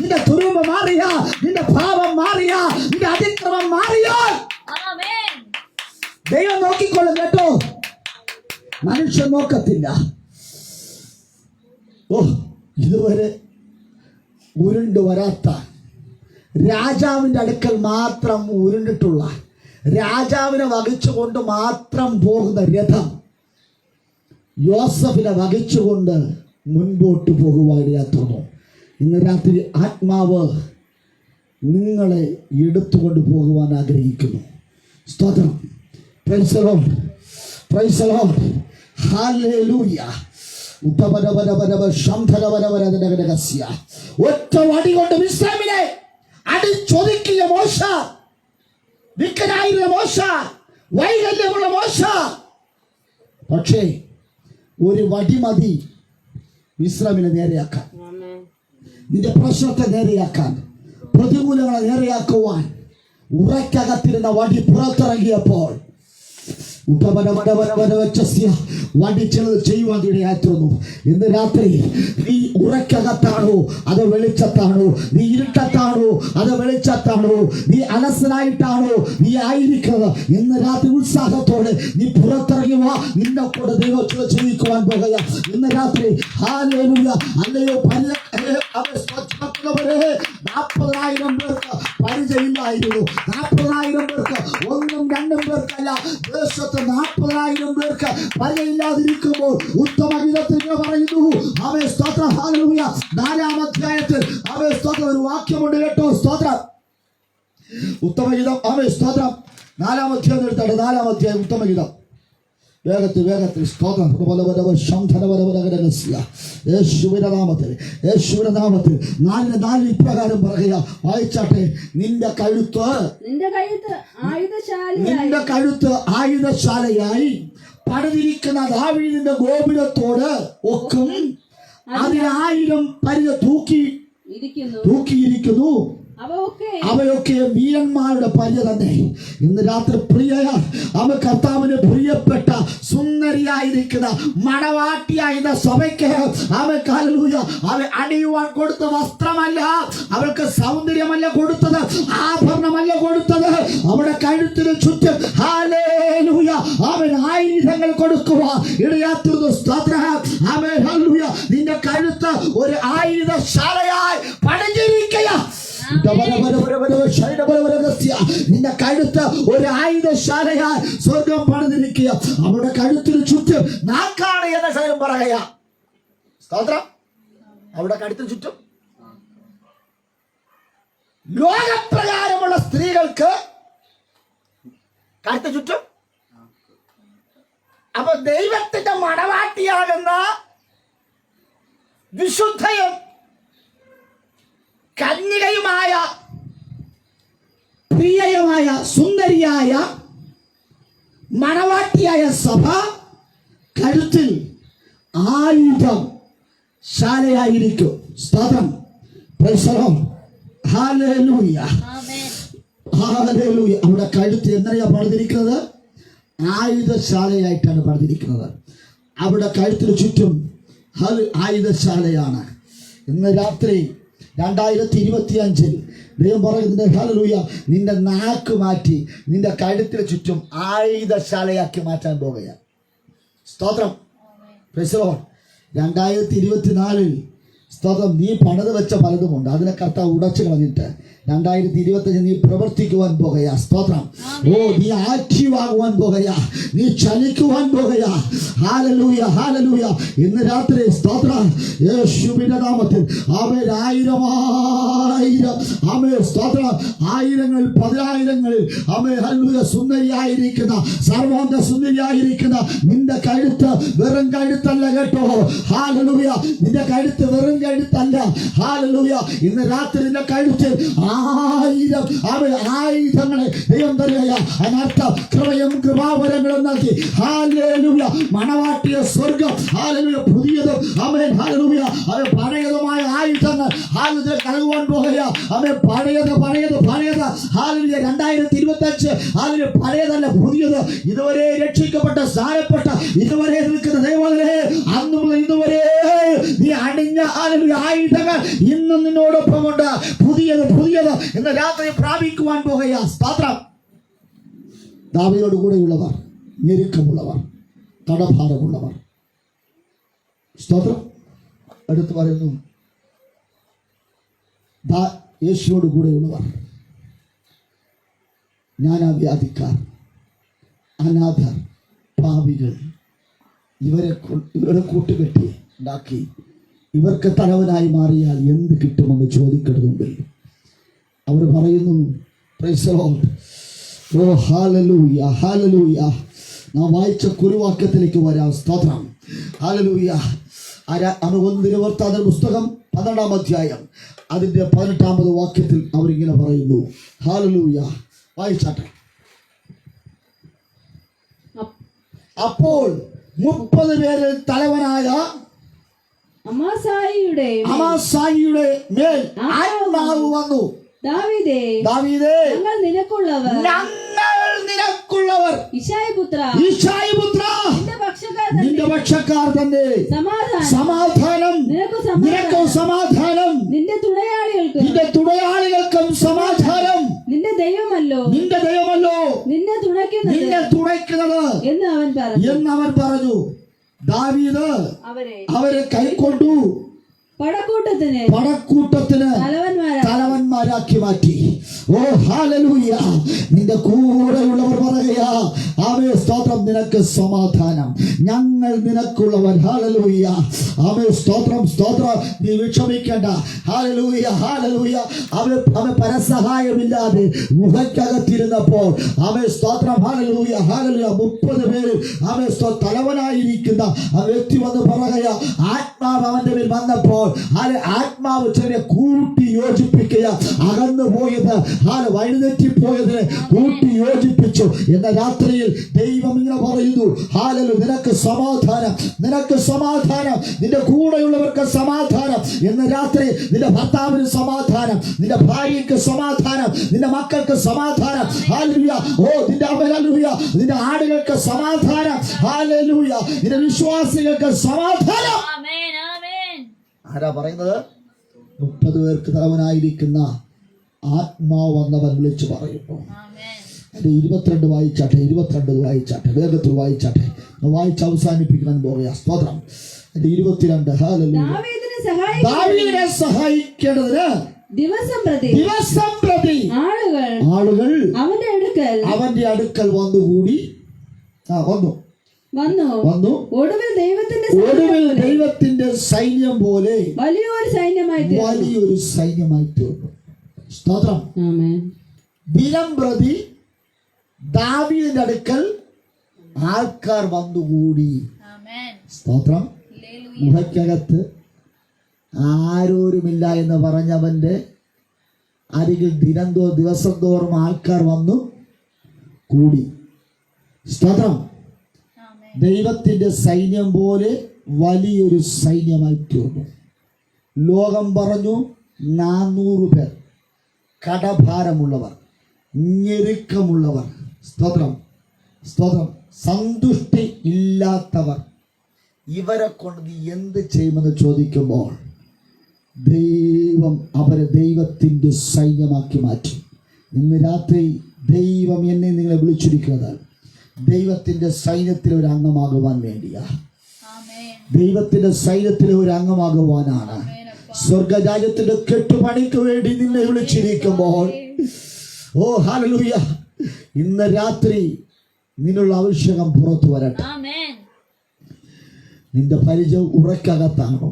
നിന്റെ തുരുമ്പ് മാറിയാ, നിന്റെ പാപം മാറിയാ, നിന്റെ അതിക്രമം മാറിയാൽ ദൈവം നോക്കിക്കൊള്ളും കേട്ടോ. മനുഷ്യൻ നോക്കത്തില്ല. ഓ ഇതുവരെ ഉരുണ്ടു വരാത്ത, രാജാവിന്റെ അടുക്കൽ മാത്രം ഉരുണ്ടിട്ടുള്ള, രാജാവിനെ വഹിച്ചുകൊണ്ട് മാത്രം പോകുന്ന രഥം യോസഫിനെ വഹിച്ചുകൊണ്ട് മുൻപോട്ട് പോകുവാനിടയാത്തുന്നു. ഇന്ന് രാത്രി ആത്മാവ് നിങ്ങളെ എടുത്തുകൊണ്ട് പോകുവാൻ ആഗ്രഹിക്കുന്നു. സ്തോത്രം. Praise the Lord, price the Lord, hallelujah. ഒറ്റ വടി കൊണ്ട് മിസ്രൈമിനെ അടിച്ചൊതുക്കിയ മോശ, വിക്കനായിരുന്ന മോശ, വൈകല്യമുള്ള മോശ, പക്ഷേ ഒരു വടി മതി മിസ്രൈമിനെ നേരെയാക്കാൻ, നിന്റെ പ്രശ്നത്തെ നേരെയാക്കാൻ, പ്രതികൂലങ്ങളെ നേരെയാക്കുവാൻ. ഉറക്കകത്തിരുന്ന വടി പുറത്തിറങ്ങിയപ്പോൾ വണ്ടി ചിലത് ചെയ്യുവാൻ ഇടയായിരുന്നു. ഇന്ന് രാത്രി നീ ഉറക്കകത്താണോ അത് വെളിച്ചത്താണോ? നീ ഇരുട്ടത്താണോ അത് വെളിച്ചത്താണോ? നീ അലസനായിട്ടാണോ നീ ആയിരിക്കുന്നത്? ഇന്ന് രാത്രി ഉത്സാഹത്തോടെ നീ പുറത്തിറങ്ങി വാ. നിന്നെ കൂടെ ദൈവം ജീവിക്കുവാൻ പോകുക. ഇന്ന് രാത്രി ഹല്ലേലൂയ. അല്ലയോ പ്രിയമുള്ളവരെ, 40,000 പേർക്ക് പരിചയമില്ലായിരുന്നു. 40,000 പേർക്ക്, 1-2 പേർക്കല്ല, ദേശത്ത് 40,000 പേർക്ക് പരിചയമില്ലാതിരിക്കുമ്പോൾ ഉത്തമഗീതത്തിൽ പറയുന്നു, അവൻ സ്തോത്രം, ഹല്ലേലൂയ, 4-ാം അധ്യായത്തിൽ അവൻ സ്തോത്രം ഒരു വാക്യമുണ്ട് കേട്ടോ. സ്തോത്രം, ഉത്തമഗീതം, അവൻ സ്തോത്രം 4-ാം അധ്യായം എടുത്താണ്. 4-ാം അധ്യായം ഉത്തമഗീതം, വേഗത്തിൽ സ്തോത്രം. യേശുവിന്റെ നാമത്തിൽ 4:4 ഇപ്രകാരം പറയുക, വായിച്ചാട്ടെ. നിന്റെ കഴുത്ത് ആയുധശാലയായി പണിതിരിക്കുന്ന ദാവീദിന്റെ ഗോപുരത്തോട് ഒക്കും അതിന് 1000 പരിച തൂക്കിയിരിക്കുന്നു. അവയൊക്കെ വീരന്മാരുടെ പരിച തന്നെ. ഇന്ന് രാത്രി പ്രിയ കർത്താവിന് പ്രിയപ്പെട്ട സുന്ദരിയായിരിക്കുന്ന മണവാട്ടിയായിരുന്ന സഭയ്ക്ക് ഹല്ലേലൂയ അണിയുവാൻ കൊടുത്ത വസ്ത്രമല്ല, അവൾക്ക് സൗന്ദര്യമല്ല കൊടുത്തത്, ആഭരണമല്ല കൊടുത്തത്, അവിടെ കഴുത്തിന് ചുറ്റും ഹല്ലേലൂയ ആയുധങ്ങൾ കൊടുക്കുക ഇടയാത്തുന്നു. സ്തോത്രം, ഹല്ലേലൂയ. നിന്റെ കഴുത്ത് ഒരു ആയുധശാലയായി പണിഞ്ഞിരിക്കുക. നിന്റെ കഴുത്ത് ഒരു ആയുധശാലയാൽ സ്വർഗം പണിതിരിക്കുക. അവിടെ കഴുത്തിന് ചുറ്റും നാക്കാണ് എന്ന ശരം പറയുക. സ്തോത്രം, അവിടെ കഴുത്തിന് ചുറ്റും ലോകപ്രകാരമുള്ള സ്ത്രീകൾക്ക് കഴുത്തിന് ചുറ്റും. അപ്പൊ ദൈവത്തിന്റെ മണവാട്ടിയാകുന്ന വിശുദ്ധയും കന്യകയുമായ പ്രിയയുമായ സുന്ദരിയായ മണവാട്ടിയായ സഭ കഴുത്തിൽ ആയുധം ശാലയായിരിക്കും. സ്തോത്രം, praise the Lord, hallelujah, hallelujah. അവിടെ കഴുത്ത് എന്തിനാ പണിതിരിക്കുന്നത്? ആയുധശാലയായിട്ടാണ് പണിതിരിക്കുന്നത്. അവിടെ കഴുത്തിന് ചുറ്റും ആയുധശാലയാണ്. ഇന്ന് രാത്രി 2025 ദൈവം പറയുന്നത്, ഹല്ലേലൂയ, നിന്റെ നാക്ക് മാറ്റി നിന്റെ കഴുത്തിന് ചുറ്റും ആയുധശാലയാക്കി മാറ്റാൻ പോകുകയാണ്. സ്തോത്രം, പ്രൈസ് ദി ലോർഡ്. 2024 സ്തോത്രം, നീ പണിത് വെച്ച പലതുമുണ്ട്, അതിനെ കർത്താവ് ഉടച്ചു കളഞ്ഞിട്ട് 2025 നീ പ്രവർത്തിക്കുവാൻ പോകുക. സ്തോത്രം, നീ ആക്റ്റീവ് ആകുവാൻ പോകുക, നീ ചലിക്കുവാൻ പോകുക. Hallelujah, hallelujah. ഇന്ന് രാത്രി സ്തോത്രം, യേശുവിന്റെ നാമത്തിൽ അവൻ 1000 സ്തോത്രം, 1000 10,000 ഹല്ലേലൂയ സുന്ദരിയായിരിക്കുന്ന സർവാംഗ സുന്ദരിയായിരിക്കുന്ന നിന്റെ കഴുത്ത് വെറും കഴുത്തല്ല കേട്ടോ. ഹല്ലേലൂയ, നിന്റെ കഴുത്ത് വെറും കഴുത്തല്ല. ഹല്ലേലൂയ, ഇന്ന് രാത്രി നിന്റെ കഴുത്തിൽ 1000 ആയുധങ്ങളെ ദൈവം തരിക. അതിനർത്ഥം കൃപയും കൃപാവരങ്ങളും നൽകി. ഹല്ലേലൂയ, മണവാട്ടിയ സ്വർഗം, ഹല്ലേലൂയ, പുതിയതും ആമേൻ, ഹല്ലേലൂയ, അത് പഴയതുമായ ആയുധങ്ങൾ ഹല്ലേലൂയ നൽകുവാൻ പോകുക. ആമേൻ, പഴയത് ഹല്ലേലൂയ 2025 ഹല്ലേലൂയ, പഴയതല്ല പുതിയത്. ഇതുവരെ രക്ഷിക്കപ്പെട്ട സ്ഥാനപ്പെട്ട ഇതുവരെ നിൽക്കുന്ന ദൈവങ്ങളെ, അന്നു മുതൽ ഇതുവരെ നീ അണിഞ്ഞ ഹല്ലേലൂയ ആയുധങ്ങൾ ഇന്നും നിന്നോടൊപ്പമുണ്ട്. പുതിയത് ഇന്ന് രാത്രി പ്രാപിക്കുവാൻ പോകുക. സ്തോത്രം, ദാവീദോട് കൂടെയുള്ളവർ, ഞെരുക്കമുള്ളവർ, കടഭാരമുള്ളവർ, സ്തോത്രം, എടുത്തു പറയുന്നു, യേശുവോട് കൂടെയുള്ളവർ, ജ്ഞാനാവ്യാധിക്കാർ, അനാഥർ, പാപികൾ, ഇവരെ കൂട്ടുകെട്ടി ഉണ്ടാക്കി ഇവർക്ക് തലവനായി മാറിയാൽ എന്ത് കിട്ടുമെന്ന് ചോദിക്കരുത് മുമ്പിൽ അവർ പറയുന്നു, praise the lord, oh hallelujah, hallelujah. നാം വായിച്ച കുറുവാക്യത്തിലേക്ക് വരാം. സ്തോത്രം, ഹല്ലേലൂയ. അനുവൃത്താത പുസ്തകം 12-ാം അധ്യായം അതിന്റെ 18-ാമത് വാക്യത്തിൽ അവരിങ്ങനെ പറയുന്നു, ഹല്ലേലൂയ, വായിച്ചാട്ടെ. അപ്പോൾ 30 പേരിൽ തലവനായ അമാസായിയുടെ മേൽ ആത്മാവ് വന്നു. ദാവീദേ, ഞങ്ങൾ നിനക്കുള്ളവർ, ഇശായിപുത്ര, നിന്റെ പക്ഷക്കാർ തന്നെ, സമാധാനം നിനക്കും സമാധാനം, നിന്റെ തുണയാളികൾക്കും സമാധാനം, നിന്റെ ദൈവമല്ലോ നിന്നെ തുണയ്ക്കുന്നത് എന്ന് അവൻ പറഞ്ഞു. ദാവീദ് അവരെ കൈക്കൊണ്ടു പടക്കൂട്ടത്തിന് തലവന്മാരാക്കി മാറ്റി. ഓ ഹല്ലേലൂയ. നിന്റെ കൂടെയുള്ളവർ പറയുക, ആമേ സ്തോത്രം, നിനക്ക് സമാധാനം, ഞങ്ങൾ നിനക്കുള്ളവർ. ഹല്ലേലൂയ. ആമേ സ്തോത്രം, സ്തോത്രം. നീ വിഷമിക്കേണ്ട. Hallelujah, hallelujah. അവൻ പരസഹായമില്ലാതെ ഗുഹയ്ക്കകത്തിരുന്നപ്പോൾ ആമേ സ്തോത്രം, ഹല്ലേലൂയ, ഹല്ലേലൂയ, 30 പേര് ആമേ തലവനായിരിക്കുന്ന ആ വ്യക്തി വന്ന് പറയുക, ആത്മാവ് അവന്റെ മേൽ വന്നപ്പോൾ ആത്മാവ് ചെറിയ കൂട്ടി യോജിപ്പിക്കുക. അകന്നു പോയത് വഴിതെറ്റിപ്പോയതിനെ കൂട്ടി യോജിപ്പിച്ചു. എന്ന രാത്രിയിൽ ദൈവം ഇങ്ങനെ പറയുന്നു, ഹല്ലേലൂയ, നിനക്ക് സമാധാനം, നിനക്ക് സമാധാനം, നിന്റെ കൂടെയുള്ളവർക്ക് സമാധാനം. എന്ന രാത്രി നിന്റെ ഭർത്താവിന് സമാധാനം, നിന്റെ ഭാര്യയ്ക്ക് സമാധാനം, നിന്റെ മക്കൾക്ക് സമാധാനം. ഹല്ലേലൂയ. ഓ നിന്റെ ഹല്ലേലൂയ, നിന്റെ ആടുകൾക്ക് സമാധാനം. ഹല്ലേലൂയ. നിന്റെ വിശ്വാസികൾക്ക് സമാധാനം. ആരാ പറയുന്നത്? 30 പേർക്ക് തലവനായിരിക്കുന്ന ആത്മാവ് വന്നവൻ വിളിച്ചു പറയുന്നു. അത് 22 വായിച്ചാട്ടെ, 22 വായിച്ചാട്ടെ, വേഗത്തിൽ വായിച്ചാട്ടെ, വായിച്ച് അവസാനിപ്പിക്കാൻ പോകുക. സ്തോത്രം. 22. ഹല്ലേലൂയ. ദാവീദിനെ സഹായിക്കേണ്ടതിന് ദിവസം പ്രതി ആളുകൾ അവന്റെ അടുക്കൽ വന്നുകൂടി വന്നു. ഒടുവിൽ ദൈവത്തിന്റെ സൈന്യം പോലെ വലിയൊരു സൈന്യമായി തീർന്നു. സ്തോത്രം. ദിനം പ്രതി ദാവീദിന്റെ അടുക്കൽ ആൾക്കാർ വന്നുകൂടി. സ്തോത്രം. ഗുഹയ്ക്കകത്ത് ആരോരുമില്ല എന്ന് പറഞ്ഞവന്റെ അരികിൽ ദിവസം തോറും ആൾക്കാർ വന്നു കൂടി. സ്തോത്രം. ദൈവത്തിന്റെ സൈന്യം പോലെ വലിയൊരു സൈന്യമായി തീർന്നു. ലോകം പറഞ്ഞു 400 പേർ, കടഭാരമുള്ളവർ, ഞെരുക്കമുള്ളവർ, സ്തോത്രം, സ്തോത്രം, സന്തുഷ്ടി ഇല്ലാത്തവർ. ഇവരെ കൊണ്ട് നീ എന്ത് ചെയ്യുമെന്ന് ചോദിക്കുമ്പോൾ ദൈവം അവരെ ദൈവത്തിന്റെ സൈന്യമാക്കി മാറ്റി. ഇന്ന് രാത്രി ദൈവം എന്നെ നിങ്ങളെ വിളിച്ചിരിക്കുന്നത് ദൈവത്തിന്റെ സൈന്യത്തിലെ ഒരു അംഗമാകുവാൻ വേണ്ടിയാ. ദൈവത്തിന്റെ സൈന്യത്തിലെ ഒരു അംഗമാകുവാനാണ്. സ്വർഗരാജ്യത്തിന്റെ കെട്ടുപണിക്ക് വേണ്ടി നിന്നെ വിളിച്ചിരിക്കുമ്പോൾ, ഓ ഹല്ലേലൂയ, ഇന്ന് രാത്രി നിന്നുള്ള അഭിഷേകം പുറത്തു വരട്ടെ. നിന്റെ പരിച ഉറക്കകത്താണോ?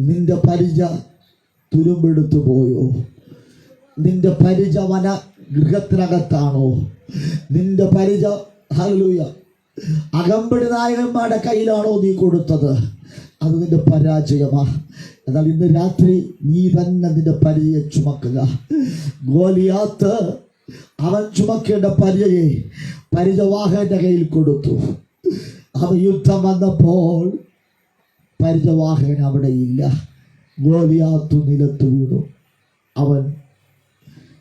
നിന്റെ പരിച തുരുമ്പെടുത്തു പോയോ? നിന്റെ പരിച വന ഗൃഹത്തിനകത്താണോ? നിന്റെ പരിച ഹല്ലേലൂയ അകമ്പടി നായകന്മാരുടെ കയ്യിലാണോ നീ കൊടുത്തത്? അത് നിന്റെ പരാജയമാ. എന്നാൽ ഇന്ന് രാത്രി നീ തന്നെ നിന്റെ പരിചയം ചുമക്കുക. ഗോലിയാത്ത് അവൻ ചുമക്കേണ്ട പരിചവാഹന്റെ കയ്യിൽ കൊടുത്തു. അവൻ യുദ്ധം വന്നപ്പോൾ പരിചവാഹകൻ അവിടെ ഇല്ല. ഗോലിയാത്ത് നിലത്ത് വീണു. അവൻ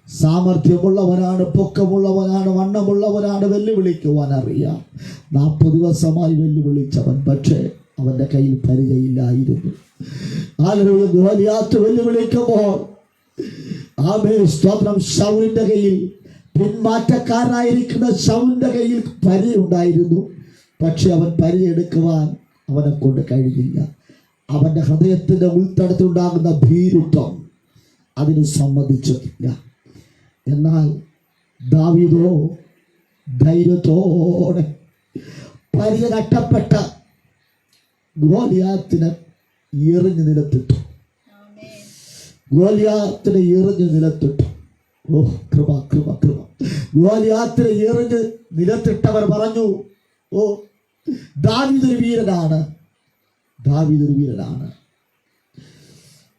സാമർഥ്യമുള്ളവനാണ്, പൊക്കമുള്ളവനാണ്, വണ്ണമുള്ളവനാണ്, വെല്ലുവിളിക്കുവാൻ അറിയാം. 40 ദിവസമായി വെല്ലുവിളിച്ചവൻ, പക്ഷേ അവന്റെ കയ്യിൽ പരിചയില്ലായിരുന്നു. ഹല്ലേലൂയ. ഗോലിയാത്ത് വെല്ലുവിളിക്കുമ്പോൾ ആമേ സ്തോത്രം, ശൗലിന്റെ കയ്യിൽ, പിന്മാറ്റക്കാരനായിരിക്കുന്ന ശൗലിന്റെ കയ്യിൽ പരിചയുണ്ടായിരുന്നു. പക്ഷെ അവൻ പരിചയെടുക്കുവാൻ അവനെ കൊണ്ട് കഴിഞ്ഞില്ല. അവന്റെ ഹൃദയത്തിന്റെ ഉൾത്തടത്തിലുണ്ടാകുന്ന ഭീരുത്വം അതിന് സമ്മതിച്ചിട്ടില്ല. എന്നാൽ ദാവീദോ ധൈര്യത്തോടെ പരിച നഷ്ടപ്പെട്ട ഗോലിയാത്തിനെ എറിഞ്ഞു നിലത്തിട്ടു. ഗോലിയാത്തിനെ എറിഞ്ഞു നിലത്തിട്ടു. ഓ കൃപ കൃപ കൃപ. ഗോലിയാത്തിനെ എറിഞ്ഞ് നിലത്തിട്ടവർ പറഞ്ഞു, ഓ ദാവീദൊരു വീരനാണ്, ദാവീദൊരു വീരനാണ്.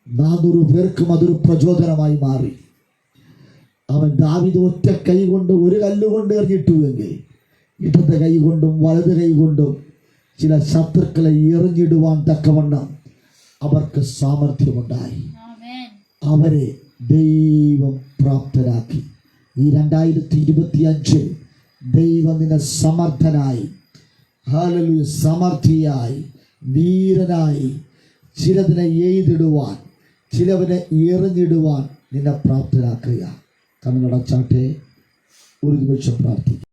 400 പേർക്കും അതൊരു പ്രചോദനമായി മാറി. അവൻ ദാവീദ് ഒറ്റ കൈ കൊണ്ട് ഒരു കല്ലുകൊണ്ട് എറിഞ്ഞിട്ടുവെങ്കിൽ ഇടത് കൈ കൊണ്ടും വലത് കൈ കൊണ്ടും ചില ശത്രുക്കളെ എറിഞ്ഞിടുവാൻ തക്കവണ്ണം അവർക്ക് സാമർഥ്യമുണ്ടായി. അവരെ ദൈവം പ്രാപ്തരാക്കി. ഈ 2025 ദൈവം നിന്നെ സമർത്ഥനായി, ഹല്ലേലൂയ, സമർത്ഥിയായി, വീരനായി, ചിലതിനെ എയ്തിടുവാൻ, ചിലവനെ എറിഞ്ഞിടുവാൻ നിന്നെ പ്രാപ്തരാക്കുക. കണ്ണടച്ചാട്ടെ, ഒരു നിമിഷം പ്രാർത്ഥിക്കും.